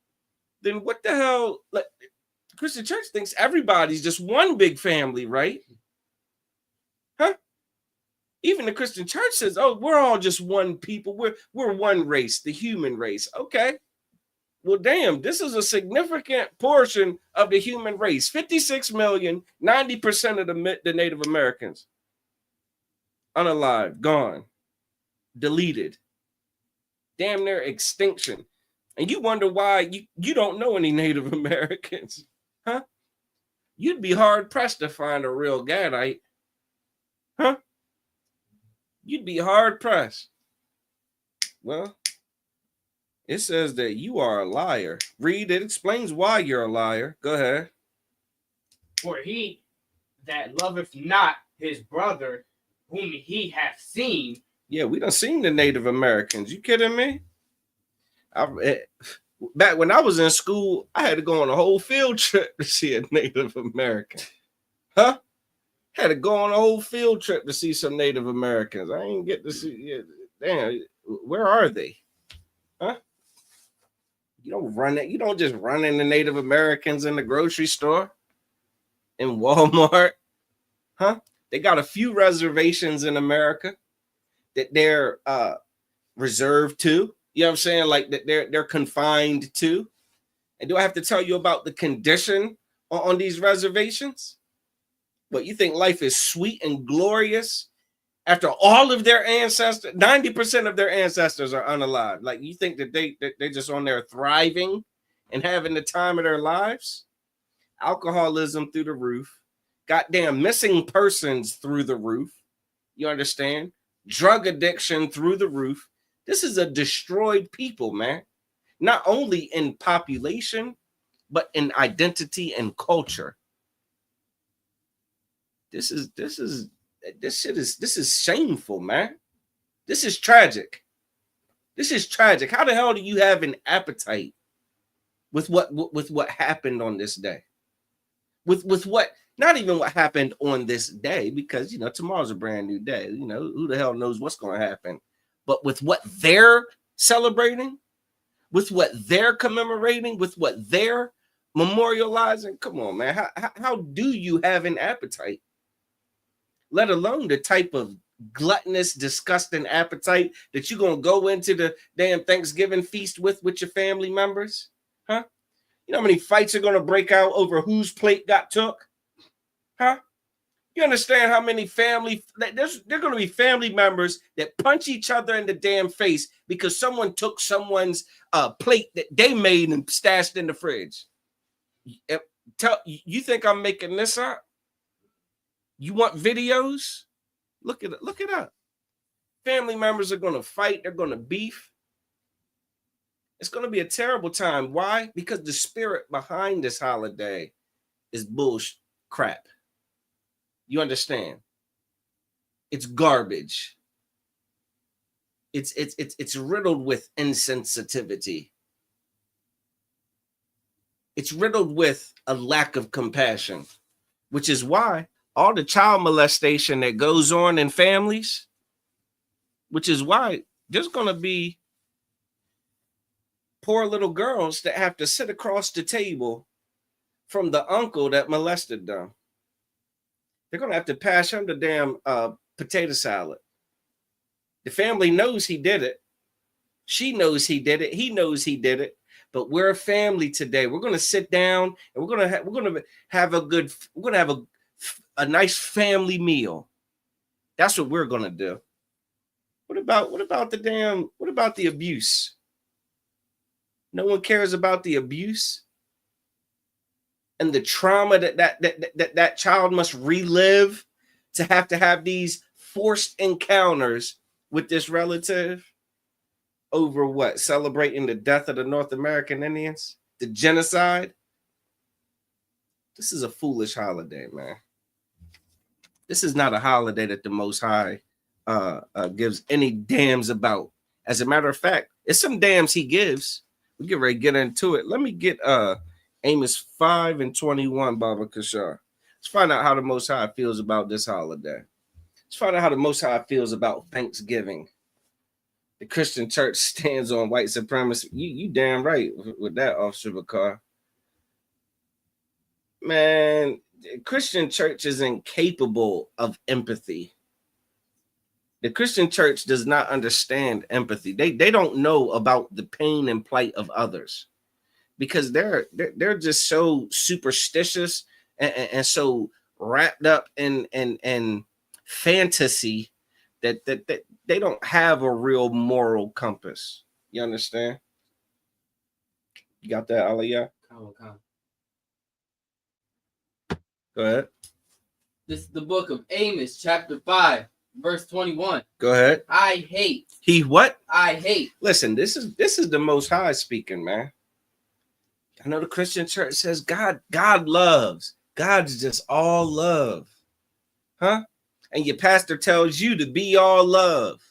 A: what the hell? Like, the Christian church thinks everybody's just one big family, right? Huh? Even the Christian church says, oh, we're all just one people. We're one race, the human race. Okay. Well, damn, this is a significant portion of the human race. 56 million, 90% of the Native Americans. Unalive, gone, deleted, damn near extinction. And you wonder why you don't know any Native Americans, huh? You'd be hard-pressed to find a real Gadite, huh? You'd be hard-pressed. Well, it says that you are a liar. Read, it explains why you're a liar. Go ahead.
E: For he that loveth not his brother whom he hath seen.
A: Yeah, we done seen the Native Americans. You kidding me? Back when I was in school, I had to go on a whole field trip to see a Native American. Huh? Had to go on a whole field trip to see some Native Americans. I ain't get to see. Yeah, damn, where are they? Huh? You don't run it. You don't just run into Native Americans in the grocery store, in Walmart, huh? They got a few reservations in America that they're reserved to. You know what I'm saying? Like that they're confined to. And do I have to tell you about the condition on these reservations? But you think life is sweet and glorious after all of their ancestors? 90% of their ancestors are unalive. Like, you think that they're just on there thriving and having the time of their lives? Alcoholism through the roof. Goddamn missing persons through the roof. You understand? Drug addiction through the roof. This is a destroyed people, man. Not only in population, but in identity and culture. This is shameful, man. This is tragic. This is tragic. How the hell do you have an appetite with what happened on this day? With what, not even what happened on this day, because tomorrow's a brand new day. Who the hell knows what's going to happen? But with what they're celebrating, with what they're commemorating, with what they're memorializing, come on, man. How do you have an appetite? Let alone the type of gluttonous, disgusting appetite that you're going to go into the damn Thanksgiving feast with your family members? Huh? You know how many fights are going to break out over whose plate got took? Huh? You understand how many there are going to be family members that punch each other in the damn face because someone took someone's plate that they made and stashed in the fridge. You think I'm making this up? You want videos? Look it up. Family members are going to fight. They're going to beef. It's going to be a terrible time. Why? Because the spirit behind this holiday is bullshit crap. You understand? It's garbage. It's riddled with insensitivity. It's riddled with a lack of compassion, which is why all the child molestation that goes on in families, which is why there's going to be poor little girls that have to sit across the table from the uncle that molested them. They're going to have to pass him the damn potato salad. The family knows he did it. She knows he did it. He knows he did it. But we're a family today. We're going to sit down and we're going to have a nice family meal. That's what we're going to do. What about the abuse? No one cares about the abuse and the trauma that child must relive to have these forced encounters with this relative over what? Celebrating the death of the North American Indians? The genocide? This is a foolish holiday, man. This is not a holiday that the Most High gives any damns about. As a matter of fact, it's some damns he gives. We get ready to get into it. Let me get Amos 5:21, Baba Kashar. Let's find out how the Most High feels about this holiday. Let's find out how the Most High feels about Thanksgiving. The Christian church stands on white supremacy. You damn right with that, Officer Bakar. Man, the Christian church is incapable of empathy. The Christian church does not understand empathy. They don't know about the pain and plight of others because they're just so superstitious and so wrapped up in fantasy that they don't have a real moral compass. You understand? You got that, Aliyah? Go ahead.
D: This is the book of Amos, chapter 5, verse 21.
A: Go ahead.
D: I hate.
A: He what?
D: I hate.
A: Listen, this is the Most High speaking, man. I know the Christian church says God loves. God's just all love. Huh? And your pastor tells you to be all love.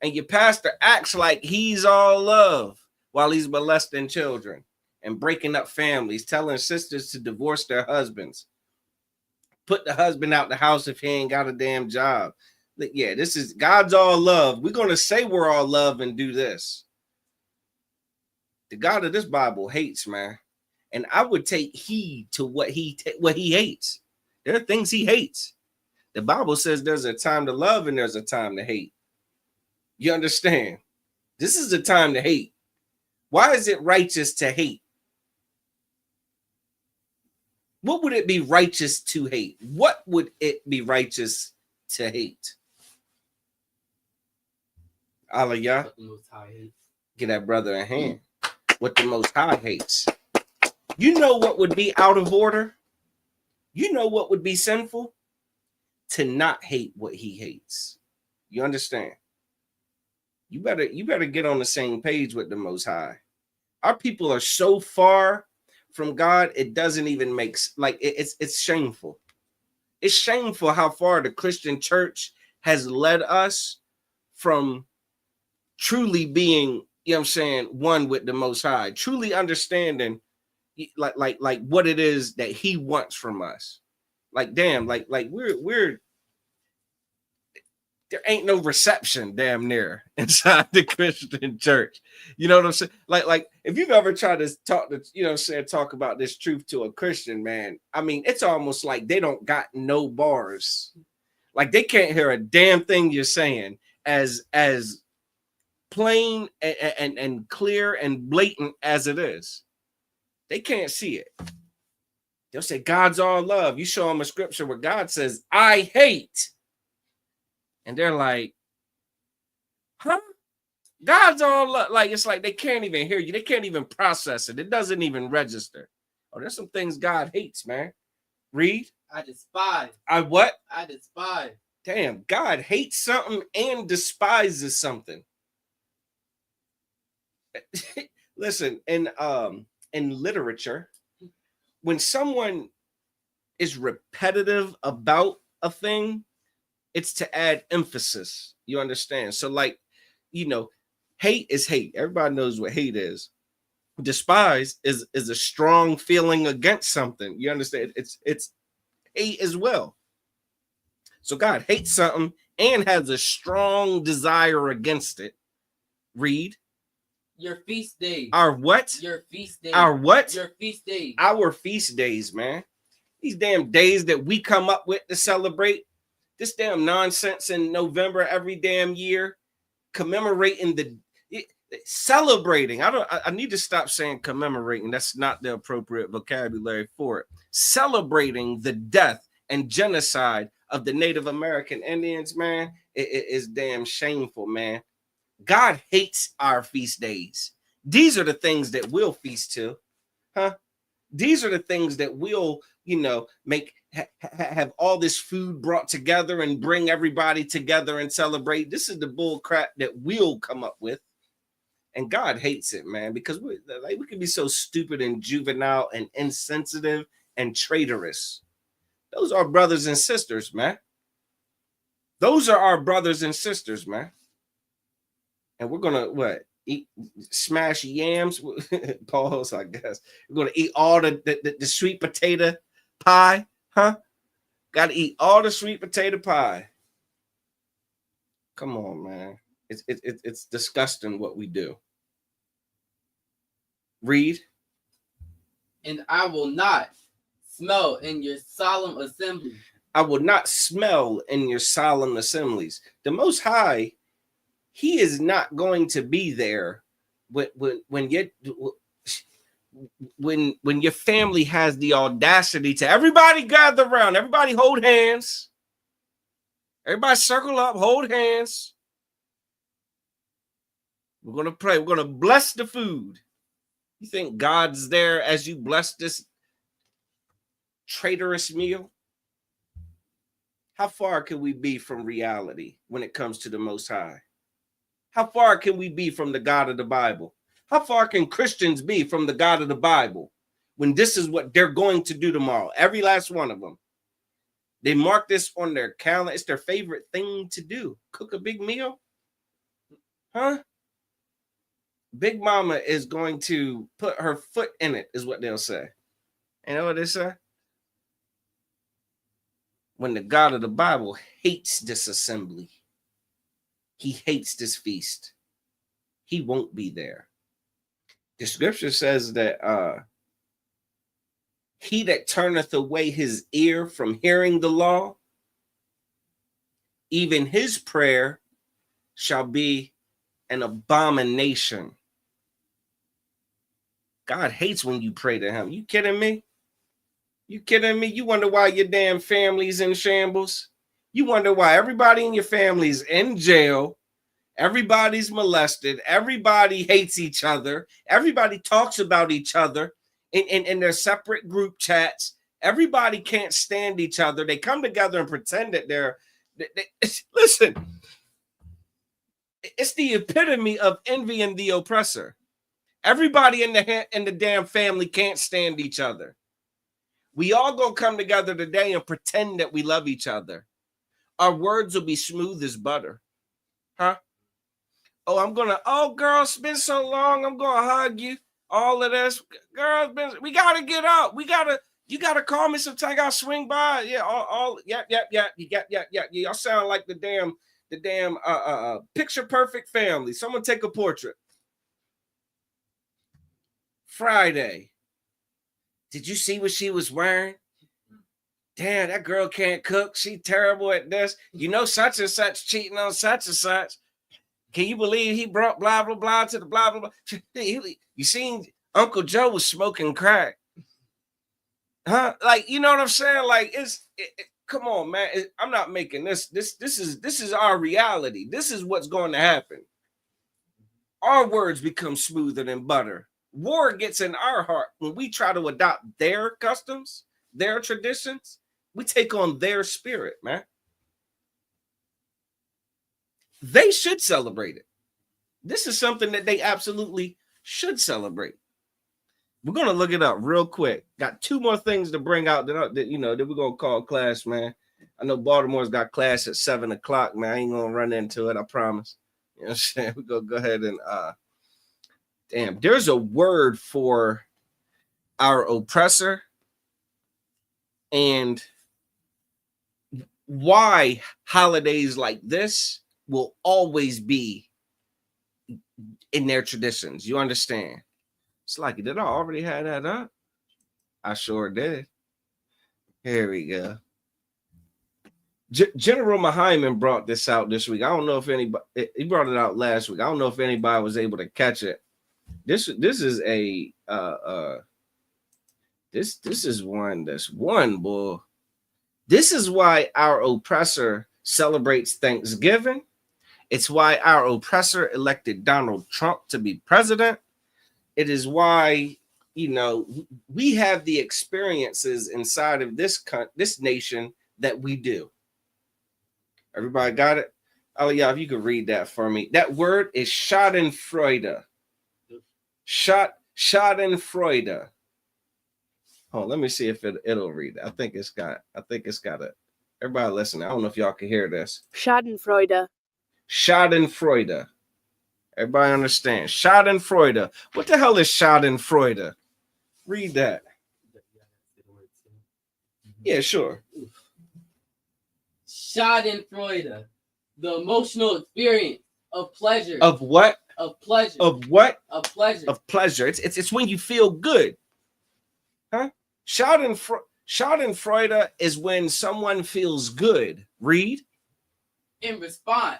A: And your pastor acts like he's all love while he's molesting children and breaking up families, telling sisters to divorce their husbands. Put the husband out the house if he ain't got a damn job. Yeah, this is God's all love. We're going to say we're all love and do this. The God of this Bible hates, man. And I would take heed to what he hates. There are things he hates. The Bible says there's a time to love and there's a time to hate. You understand? This is the time to hate. Why is it righteous to hate? What would it be righteous to hate? What would it be righteous to hate? Aliyah, get that brother in hand. What the Most High hates. You know what would be out of order? You know what would be sinful? To not hate what he hates. You understand? You better get on the same page with the Most High. Our people are so far from God, it doesn't even make it's shameful. It's shameful how far the Christian church has led us from truly being, you know what I'm saying, one with the Most High, truly understanding like what it is that he wants from us. Like damn, like we're there ain't no reception damn near inside the Christian church. You know what I'm saying? Like if you've ever tried to talk about this truth to a Christian, man, I mean, it's almost like they don't got no bars. Like they can't hear a damn thing you're saying as plain and clear and blatant as it is. They can't see it. They'll say God's all love. You show them a scripture where God says, I hate. And they're like, huh? God's all love. Like, it's like they can't even hear you. They can't even process it. It doesn't even register. Oh, there's some things God hates, man. Read.
D: I despise.
A: I what?
D: I despise.
A: Damn, God hates something and despises something. Listen, in literature, when someone is repetitive about a thing, it's to add emphasis. You understand? So, like, you know, hate is hate. Everybody knows what hate is. Despise is a strong feeling against something. You understand? It's hate as well. So God hates something and has a strong desire against it. Read.
D: Your feast days.
A: Our what?
D: Your feast days.
A: Our what?
D: Your feast days.
A: Our feast days, man. These damn days that we come up with to celebrate. This damn nonsense in November every damn year, commemorating celebrating. I need to stop saying commemorating. That's not the appropriate vocabulary for it. Celebrating the death and genocide of the Native American Indians, man, it is damn shameful, man. God hates our feast days. These are the things that we'll feast to, huh? These are the things that we'll, make have all this food brought together and bring everybody together and celebrate. This is the bull crap that we'll come up with. And God hates it, man, because we can be so stupid and juvenile and insensitive and traitorous. Those are brothers and sisters, man. Those are our brothers and sisters, man. And we're gonna eat, smash yams, pause, I guess. We're gonna eat all the sweet potato pie, huh? Gotta eat all the sweet potato pie. Come on, man. It's disgusting what we do. Read.
D: And I will not smell in your solemn assembly.
A: I will not smell in your solemn assemblies. The Most High, He is not going to be there when your family has the audacity to everybody gather around, everybody hold hands, everybody circle up, hold hands. We're gonna pray. We're gonna bless the food. You think God's there as you bless this traitorous meal? How far can we be from reality when it comes to the Most High? How far can we be from the God of the Bible? How far can Christians be from the God of the Bible when this is what they're going to do tomorrow? Every last one of them. They mark this on their calendar. It's their favorite thing to do. Cook a big meal? Huh? Big Mama is going to put her foot in it, is what they'll say. You know what they say? When the God of the Bible hates this assembly, He hates this feast, He won't be there. The scripture says that he that turneth away his ear from hearing the law, even his prayer shall be an abomination. God hates when you pray to Him. You kidding me? You kidding me? You wonder why your damn family's in shambles? You wonder why everybody in your family's in jail? Everybody's molested. Everybody hates each other. Everybody talks about each other in their separate group chats. Everybody can't stand each other. They come together and pretend that listen, it's the epitome of envying the oppressor. Everybody in the damn family can't stand each other. We all gonna come together today and pretend that we love each other. Our words will be smooth as butter. Huh? Oh, girl, it's been so long. I'm gonna hug you. All of this. Girl, we gotta get up. You gotta call me sometime. I gotta swing by. Yeah, yeah. Y'all sound like the damn picture perfect family. Someone take a portrait. Friday. Did you see what she was wearing? Damn, that girl can't cook. She terrible at this. You know, such and such cheating on such and such. Can you believe he brought blah, blah, blah to the blah, blah, blah? You seen Uncle Joe was smoking crack. Huh? Like, you know what I'm saying? Like, come on, man. I'm not making this. This is our reality. This is what's going to happen. Our words become smoother than butter. War gets in our heart when we try to adopt their customs, their traditions. We take on their spirit, man. They should celebrate it. This is something that they absolutely should celebrate. We're going to look it up real quick. Got two more things to bring out that we're going to call class, man. I know Baltimore's got class at 7 o'clock, man. I ain't going to run into it, I promise. You know what I'm saying? We're going to go ahead and damn, there's a word for our oppressor and why holidays like this will always be in their traditions. You understand? It's like, did I already have that up? I sure did. Here we go. General Mahyman brought this out this week. I don't know if anybody, he brought it out last week. I don't know if anybody was able to catch it. This is a this is one that's one, boy. This is why our oppressor celebrates Thanksgiving. It's why our oppressor elected Donald Trump to be president. It is why, you know, we have the experiences inside of this nation that we do. Everybody got it? Oh, yeah, if you could read that for me. That word is Schadenfreude. Schadenfreude. Oh, let me see if it'll read it. I think it's got it. Everybody listen. I don't know if y'all can hear this.
F: Schadenfreude.
A: Schadenfreude. Everybody understand? Schadenfreude. What the hell is Schadenfreude? Read that. Yeah, sure.
D: Schadenfreude, the emotional experience of pleasure.
A: Of what?
D: Of pleasure.
A: Of what?
D: Of pleasure.
A: Of pleasure. It's when you feel good. Huh? Schadenfreude is when someone feels good. Read.
D: In response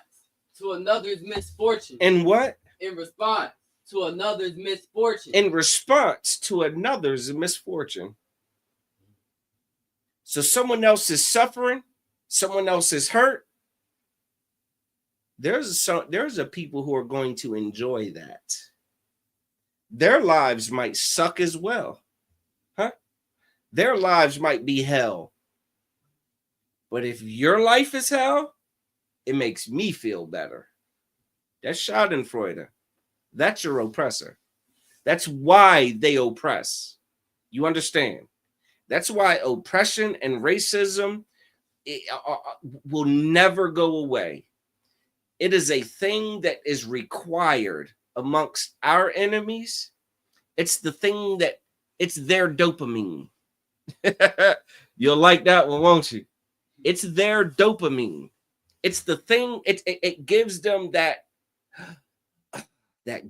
D: to another's misfortune.
A: In what?
D: In response to another's misfortune.
A: In response to another's misfortune. So someone else is suffering, someone else is hurt. There's a people who are going to enjoy that. Their lives might suck as well. Huh? Their lives might be hell. But if your life is hell, it makes me feel better. That's Schadenfreude. That's your oppressor. That's why they oppress. You understand? That's why oppression and racism will never go away. It is a thing that is required amongst our enemies. It's the thing that it's their dopamine. You'll like that one, won't you? It's their dopamine. It's the thing, it gives them that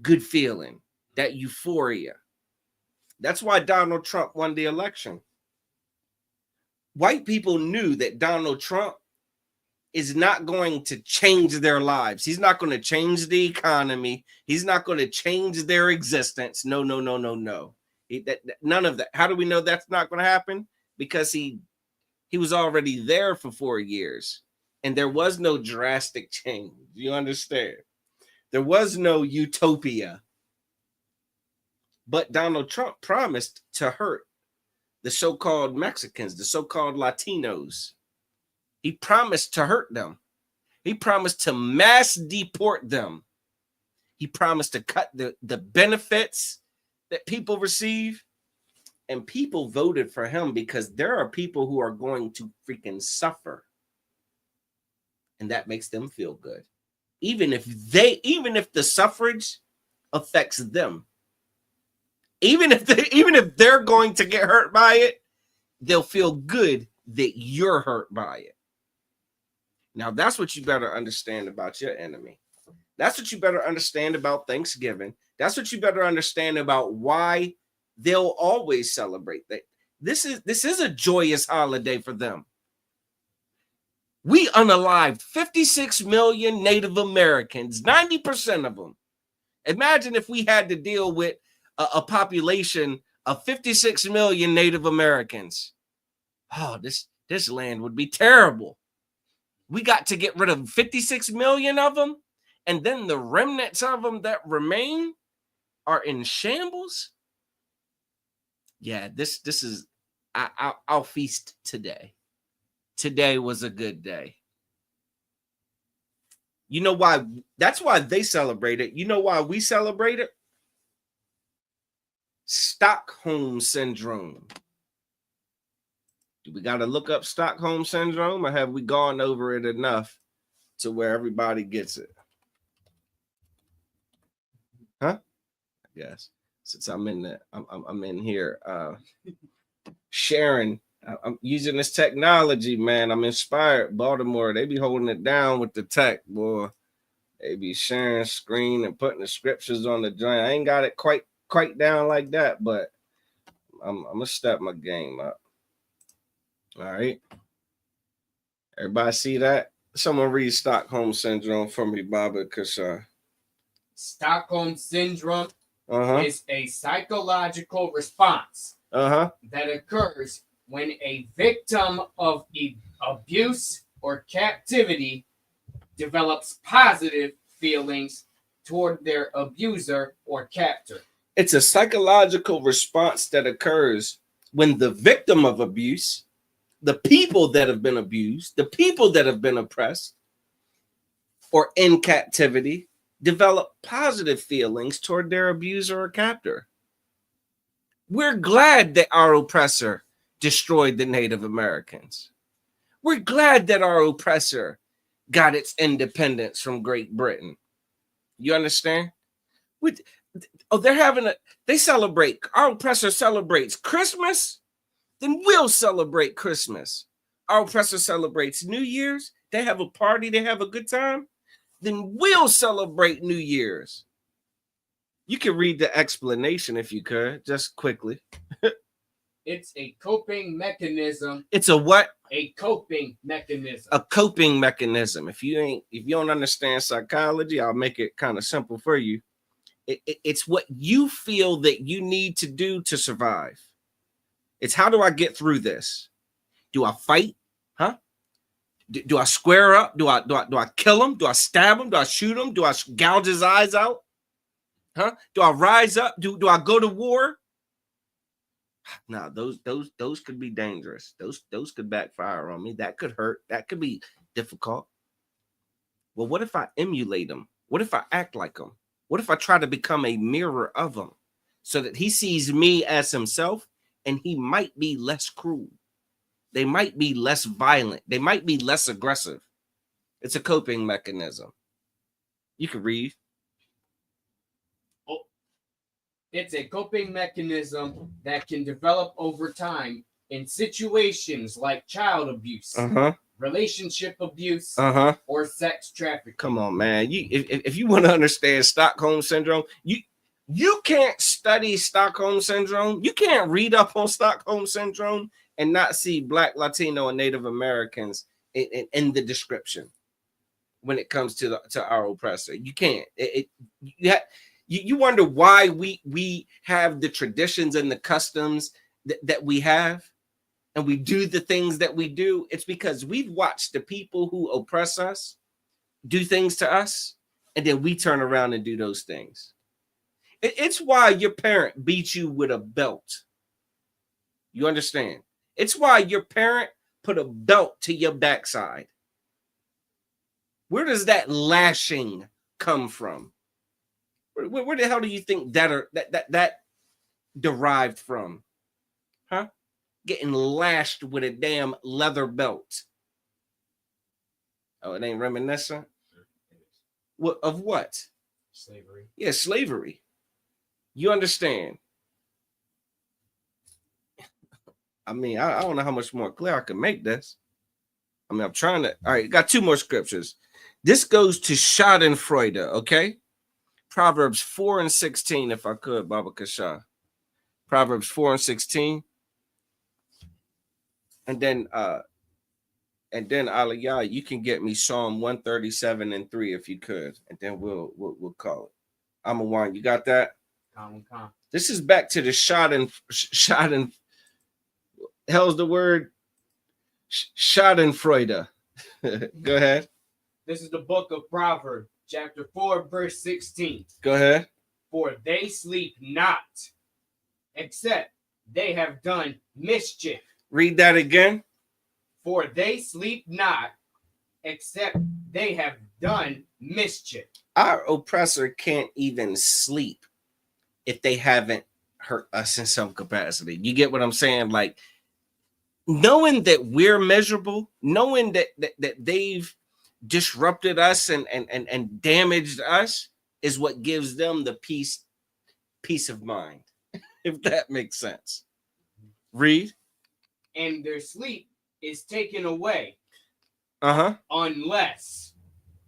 A: good feeling, that euphoria. That's why Donald Trump won the election. White people knew that Donald Trump is not going to change their lives. He's not going to change the economy. He's not going to change their existence. No. None of that. How do we know that's not going to happen? Because he was already there for 4 years. And there was no drastic change. You understand? There was no utopia. But Donald Trump promised to hurt the so-called Mexicans, the so-called Latinos. He promised to hurt them. He promised to mass deport them. He promised to cut the benefits that people receive. And people voted for him because there are people who are going to freaking suffer. And that makes them feel good. Even if the suffrage affects them. Even if they're going to get hurt by it, they'll feel good that you're hurt by it. Now, that's what you better understand about your enemy. That's what you better understand about Thanksgiving. That's what you better understand about why they'll always celebrate that. This is a joyous holiday for them. We unalived 56 million Native Americans, 90% of them. Imagine if we had to deal with a population of 56 million Native Americans. Oh, this land would be terrible. We got to get rid of 56 million of them, and then the remnants of them that remain are in shambles. Yeah, this is I'll feast today. Today was a good day. You know why? That's why they celebrate it. You know why we celebrate it? Stockholm Syndrome. Do we got to look up Stockholm Syndrome, or have we gone over it enough to where everybody gets it? Huh? Yes. Since I'm in here sharing. I'm using this technology, man. I'm inspired. Baltimore, they be holding it down with the tech, boy. They be sharing screen and putting the scriptures on the joint. I ain't got it quite down like that, but I'm gonna step my game up. All right. Everybody see that? Someone read Stockholm Syndrome for me, Baba, because
E: Stockholm Syndrome is a psychological response that occurs when a victim of abuse or captivity develops positive feelings toward their abuser or captor.
A: It's a psychological response that occurs when the victim of abuse, the people that have been abused, the people that have been oppressed or in captivity, develop positive feelings toward their abuser or captor. We're glad that our oppressor destroyed the Native Americans. We're glad that our oppressor got its independence from Great Britain. You understand? They celebrate, our oppressor celebrates Christmas, then we'll celebrate Christmas. Our oppressor celebrates New Year's, they have a party, they have a good time, then we'll celebrate New Year's. You can read the explanation if you could, just quickly.
E: It's a coping mechanism.
A: It's a what?
E: A coping mechanism.
A: A coping mechanism. If you don't understand psychology, I'll make it kind of simple for you. It's what you feel that you need to do to survive. It's how do I get through this? Do I fight? Huh? Do I square up? Do I kill him? Do I stab him? Do I shoot him? Do I gouge his eyes out? Huh? Do I rise up? Do I go to war? No, those could be dangerous. Those could backfire on me. That could hurt. That could be difficult. Well, what if I emulate him? What if I act like him? What if I try to become a mirror of him so that he sees me as himself and he might be less cruel? They might be less violent. They might be less aggressive. It's a coping mechanism. You can read.
E: It's a coping mechanism that can develop over time in situations like child abuse, relationship abuse, or sex trafficking.
A: Come on, man. If you want to understand Stockholm Syndrome, you can't study Stockholm Syndrome. You can't read up on Stockholm Syndrome and not see Black, Latino, and Native Americans in the description when it comes to our oppressor. You can't. You wonder why we have the traditions and the customs that we have, and we do the things that we do. It's because we've watched the people who oppress us do things to us, and then we turn around and do those things. It's why your parent beat you with a belt. You understand? It's why your parent put a belt to your backside. Where does that lashing come from? Where the hell do you think that derived from? Huh? Getting lashed with a damn leather belt. Oh, it ain't reminiscent? What of what?
E: Slavery.
A: Yeah, slavery. You understand? I mean, I don't know how much more clear I can make this. I mean, I'm trying to. All right, got two more scriptures. This goes to Schadenfreude, okay? Proverbs 4:16, if I could, Baba Kasha. Proverbs 4:16. And then Aliyah, you can get me Psalm 137:3 if you could, and then we'll call it. I'm a wine. You got that? This is back to the Schaden. Hell's the word? Schadenfreude. Go ahead.
E: This is the book of Proverbs, chapter 4, verse 16.
A: Go ahead.
E: For they sleep not, except they have done mischief.
A: Read that again.
E: For they sleep not, except they have done mischief.
A: Our oppressor can't even sleep if they haven't hurt us in some capacity. You get what I'm saying? Like, knowing that we're miserable, knowing that they've disrupted us and damaged us is what gives them the peace of mind, if that makes sense. Read.
E: And their sleep is taken away unless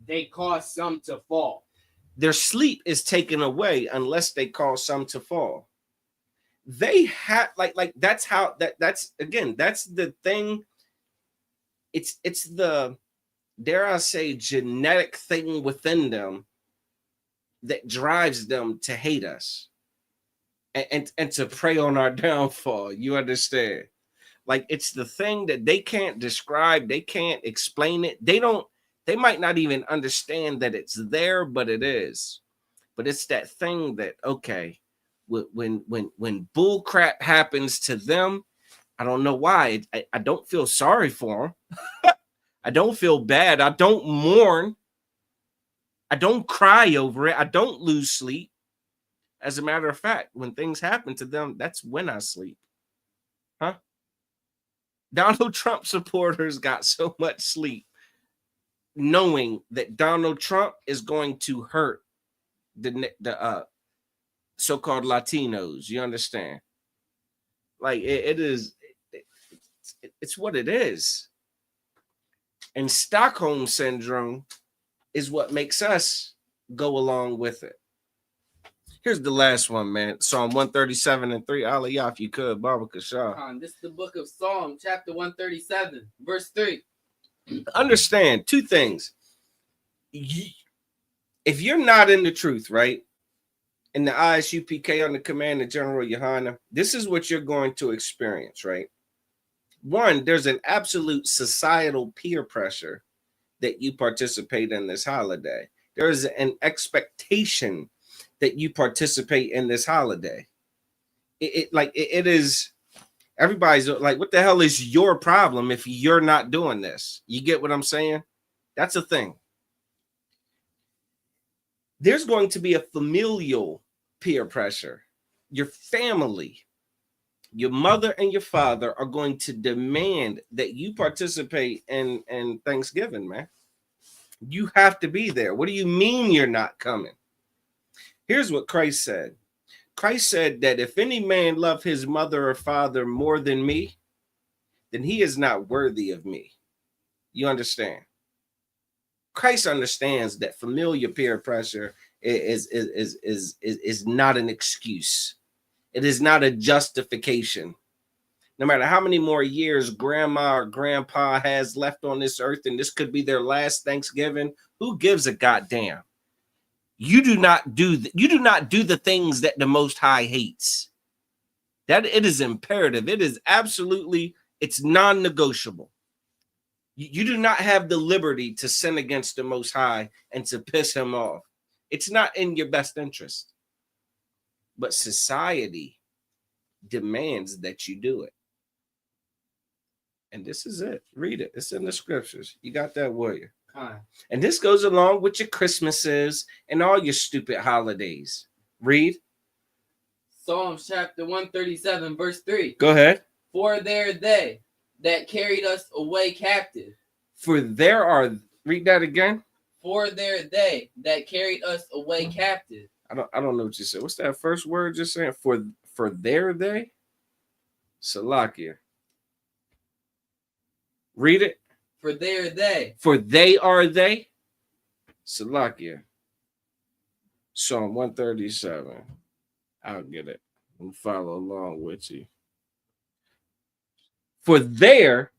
E: they cause some to fall.
A: Their sleep is taken away unless they cause some to fall. They have like that's how that's again, that's the thing. It's the, dare I say, genetic thing within them that drives them to hate us and to prey on our downfall. You understand? Like, it's the thing that they can't describe, they can't explain it. They might not even understand that it's there, but it is. But it's that thing that, okay, when bull crap happens to them, I don't know why. I don't feel sorry for them. I don't feel bad. I don't mourn. I don't cry over it. I don't lose sleep. As a matter of fact, when things happen to them, that's when I sleep. Huh? Donald Trump supporters got so much sleep knowing that Donald Trump is going to hurt the so-called Latinos. You understand? Like, it's what it is. And Stockholm syndrome is what makes us go along with it. Here's the last one, man. Psalm 137:3. Aliyah, if you could, Baba Kashah.
D: This is the book of Psalm, chapter 137, verse 3.
A: Understand two things. If you're not in the truth, right, in the ISUPK under command of General Yohana, this is what you're going to experience, right? One, there's an absolute societal peer pressure that you participate in this holiday. There is an expectation that you participate in this holiday. It is, everybody's like, what the hell is your problem if you're not doing this? You get what I'm saying? That's a thing. There's going to be a familial peer pressure. Your family, your mother and your father are going to demand that you participate in Thanksgiving, man. You have to be there. What do you mean you're not coming? Here's what Christ said. Christ said that if any man love his mother or father more than me, then he is not worthy of me. You understand? Christ understands that familiar peer pressure is not an excuse. It is not a justification. No matter how many more years grandma or grandpa has left on this earth, and this could be their last Thanksgiving, who gives a goddamn? You do not do the things that the Most High hates. That it is imperative. It is absolutely, it's non-negotiable. You do not have the liberty to sin against the Most High and to piss him off. It's not in your best interest. But society demands that you do it. And this is it. Read it. It's in the scriptures. You got that, warrior. And this goes along with your Christmases and all your stupid holidays. Read.
D: Psalms chapter 137, verse 3.
A: Go ahead.
D: For there they that carried us away captive.
A: For there are, read that again.
D: For there they that carried us away captive.
A: I don't know what you said. What's that first word just saying? For there they? Salakia. Read it.
D: For there they.
A: For they are they. Salakia. Psalm 137. I'll get it and follow along with you. For there,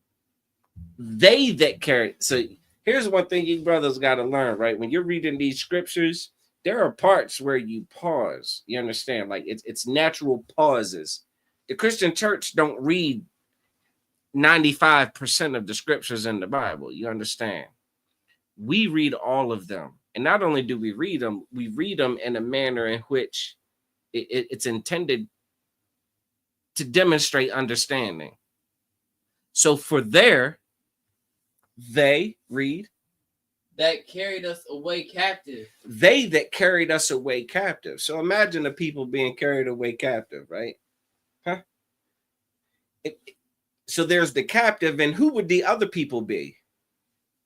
A: they that carry. So here's one thing you brothers got to learn, right? When you're reading these scriptures, there are parts where you pause. You understand? Like it's natural pauses. The Christian church don't read 95% of the scriptures in the Bible. You understand? We read all of them. And not only do we read them in a manner in which it's intended to demonstrate understanding. So for there, they read.
D: That carried us away captive.
A: They that carried us away captive. So imagine the people being carried away captive, right? Huh? So there's the captive, and who would the other people be?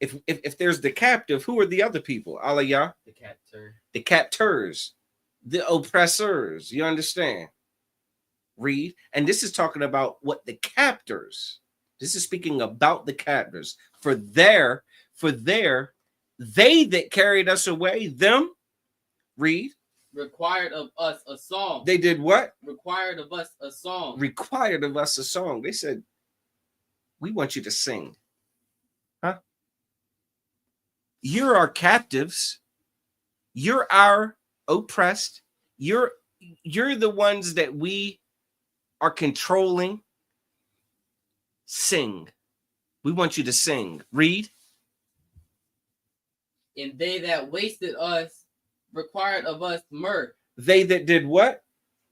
A: If there's the captive, who are the other people? Aliyah?
D: The captor.
A: The captors. The oppressors. You understand? Read. And this is talking about what the captors. This is speaking about the captors. For there, They that carried us away, them, read.
D: Required of us a song.
A: They did what?
D: Required of us a song.
A: Required of us a song. They said, we want you to sing. Huh? You're our captives. You're our oppressed. You're the ones that we are controlling. Sing. We want you to sing. Read.
D: And they that wasted us required of us mirth.
A: They that did what?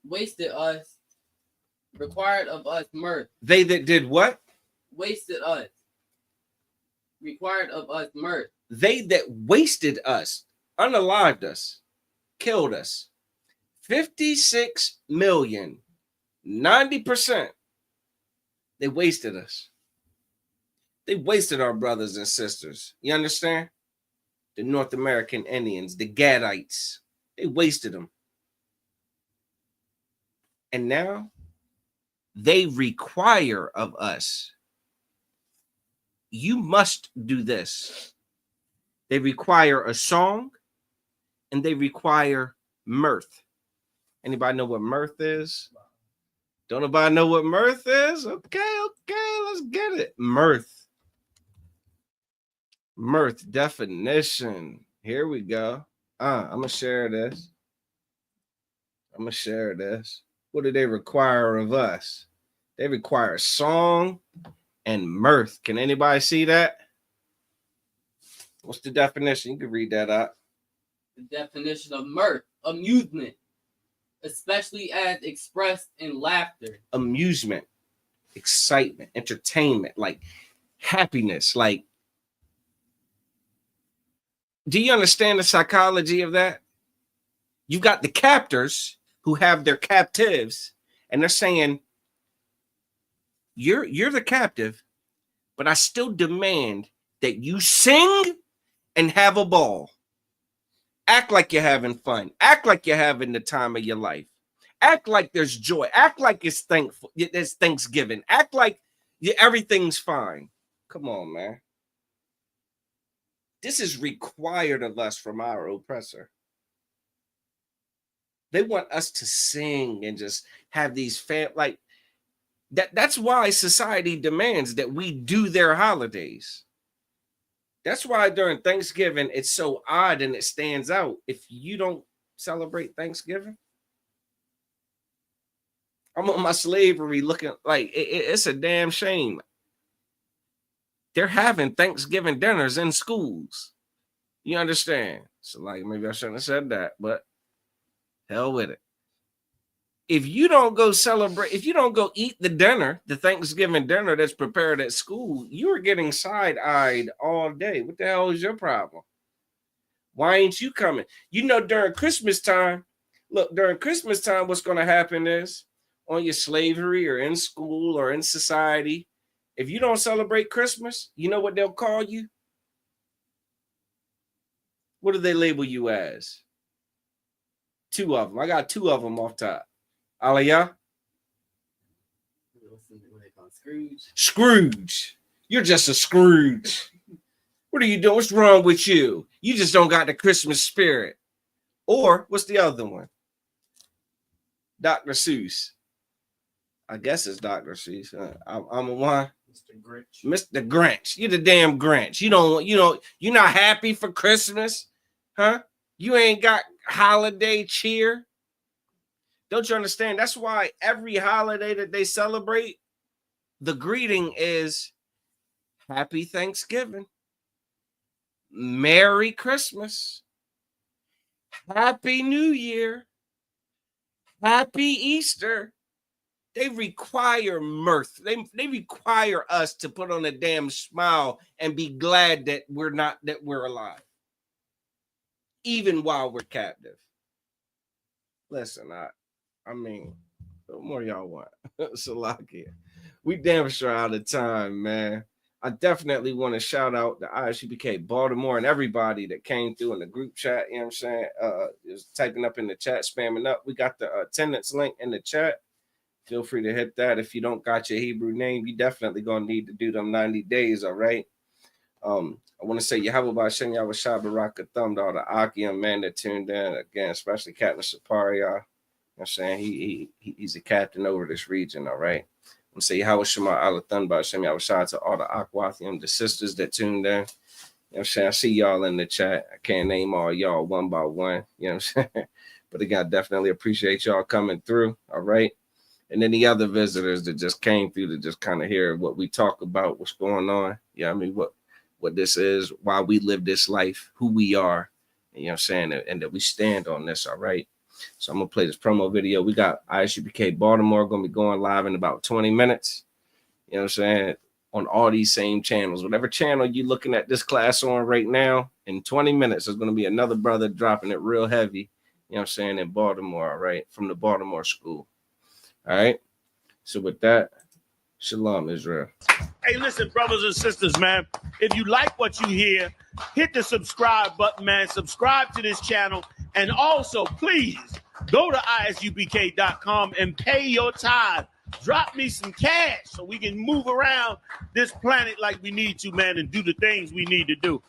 D: Wasted us required of us mirth.
A: They that did what?
D: Wasted us required of us mirth.
A: They that wasted us, unalived us, killed us. 56 million, 90%. They wasted us. They wasted our brothers and sisters. You understand? The North American Indians, the Gadites, they wasted them. And now they require of us, you must do this. They require a song and they require mirth. Anybody know what mirth is? Don't nobody know what mirth is? Okay, let's get it. Mirth. Mirth definition. Here we go. I'm gonna share this. What do they require of us? They require song and mirth. Can anybody see that? What's the definition? You can read that out.
D: The definition of mirth, amusement, especially as expressed in laughter.
A: Amusement, excitement, entertainment, like happiness, like. Do you understand the psychology of that? You've got the captors who have their captives, and they're saying, you're the captive, but I still demand that you sing and have a ball. Act like you're having fun. Act like you're having the time of your life. Act like there's joy. Act like it's Thanksgiving. Act like everything's fine. Come on, man. This is required of us from our oppressor. They want us to sing and just have these like that. That's why society demands that we do their holidays. That's why during Thanksgiving, it's so odd and it stands out. If you don't celebrate Thanksgiving, I'm on my slavery looking like it's a damn shame. They're having Thanksgiving dinners in schools. You understand? So like maybe I shouldn't have said that, but hell with it. If you don't go celebrate, if you don't go eat the dinner, the Thanksgiving dinner that's prepared at school, you are getting side-eyed all day. What the hell is your problem? Why ain't you coming? You know, during Christmas time, during Christmas time, what's going to happen is on your slavery or in school or in society, if you don't celebrate Christmas, you know what they'll call you? What do they label you as? Two of them. I got two of them off top. Aliyah?
D: What they call Scrooge?
A: Scrooge. You're just a Scrooge. What are you doing? What's wrong with you? You just don't got the Christmas spirit. Or what's the other one? Dr. Seuss. I guess it's Dr. Seuss. I'm a one.
E: Mr. Grinch.
A: Mr. Grinch. You're the damn Grinch. You're not happy for Christmas, huh? You ain't got holiday cheer. Don't you understand? That's why every holiday that they celebrate, the greeting is Happy Thanksgiving, Merry Christmas, Happy New Year, Happy Easter. They require mirth. They require us to put on a damn smile and be glad that we're alive, even while we're captive. Listen, I mean, what more y'all want? Salakia. We damn sure out of time, man. I definitely want to shout out the ISUPK Baltimore and everybody that came through in the group chat. You know what I'm saying? Just typing up in the chat, spamming up. We got the attendance link in the chat. Feel free to hit that. If you don't got your Hebrew name, you definitely gonna need to do them 90 days, all right? I want to say Yahweh Bashem Yahweh Shah Baraka Thumb to all the Akim man that tuned in again, especially Captain Sapari. You know what I'm saying? He's a captain over this region, all right. I'm gonna say Yahweh Shema Allah Thumb Bashem Yahweh Shah to all the Akwathium, the sisters that tuned in. You know what I'm saying? I see y'all in the chat. I can't name all y'all one by one. You know what I'm saying? But again, I definitely appreciate y'all coming through. All right. And then the other visitors that just came through to just kind of hear what we talk about, what's going on. Yeah, I mean, what this is, why we live this life, who we are, you know what I'm saying, and that we stand on this. All right. So I'm gonna play this promo video. We got ISUPK Baltimore gonna be going live in about 20 minutes. You know what I'm saying? On all these same channels. Whatever channel you're looking at this class on right now, in 20 minutes, there's going to be another brother dropping it real heavy, you know what I'm saying, in Baltimore, all right, from the Baltimore school. All right. So with that, shalom, Israel.
B: Hey, listen, brothers and sisters, man, if you like what you hear, hit the subscribe button, man. Subscribe to this channel. And also, please go to ISUPK.com and pay your tithe. Drop me some cash so we can move around this planet like we need to, man, and do the things we need to do.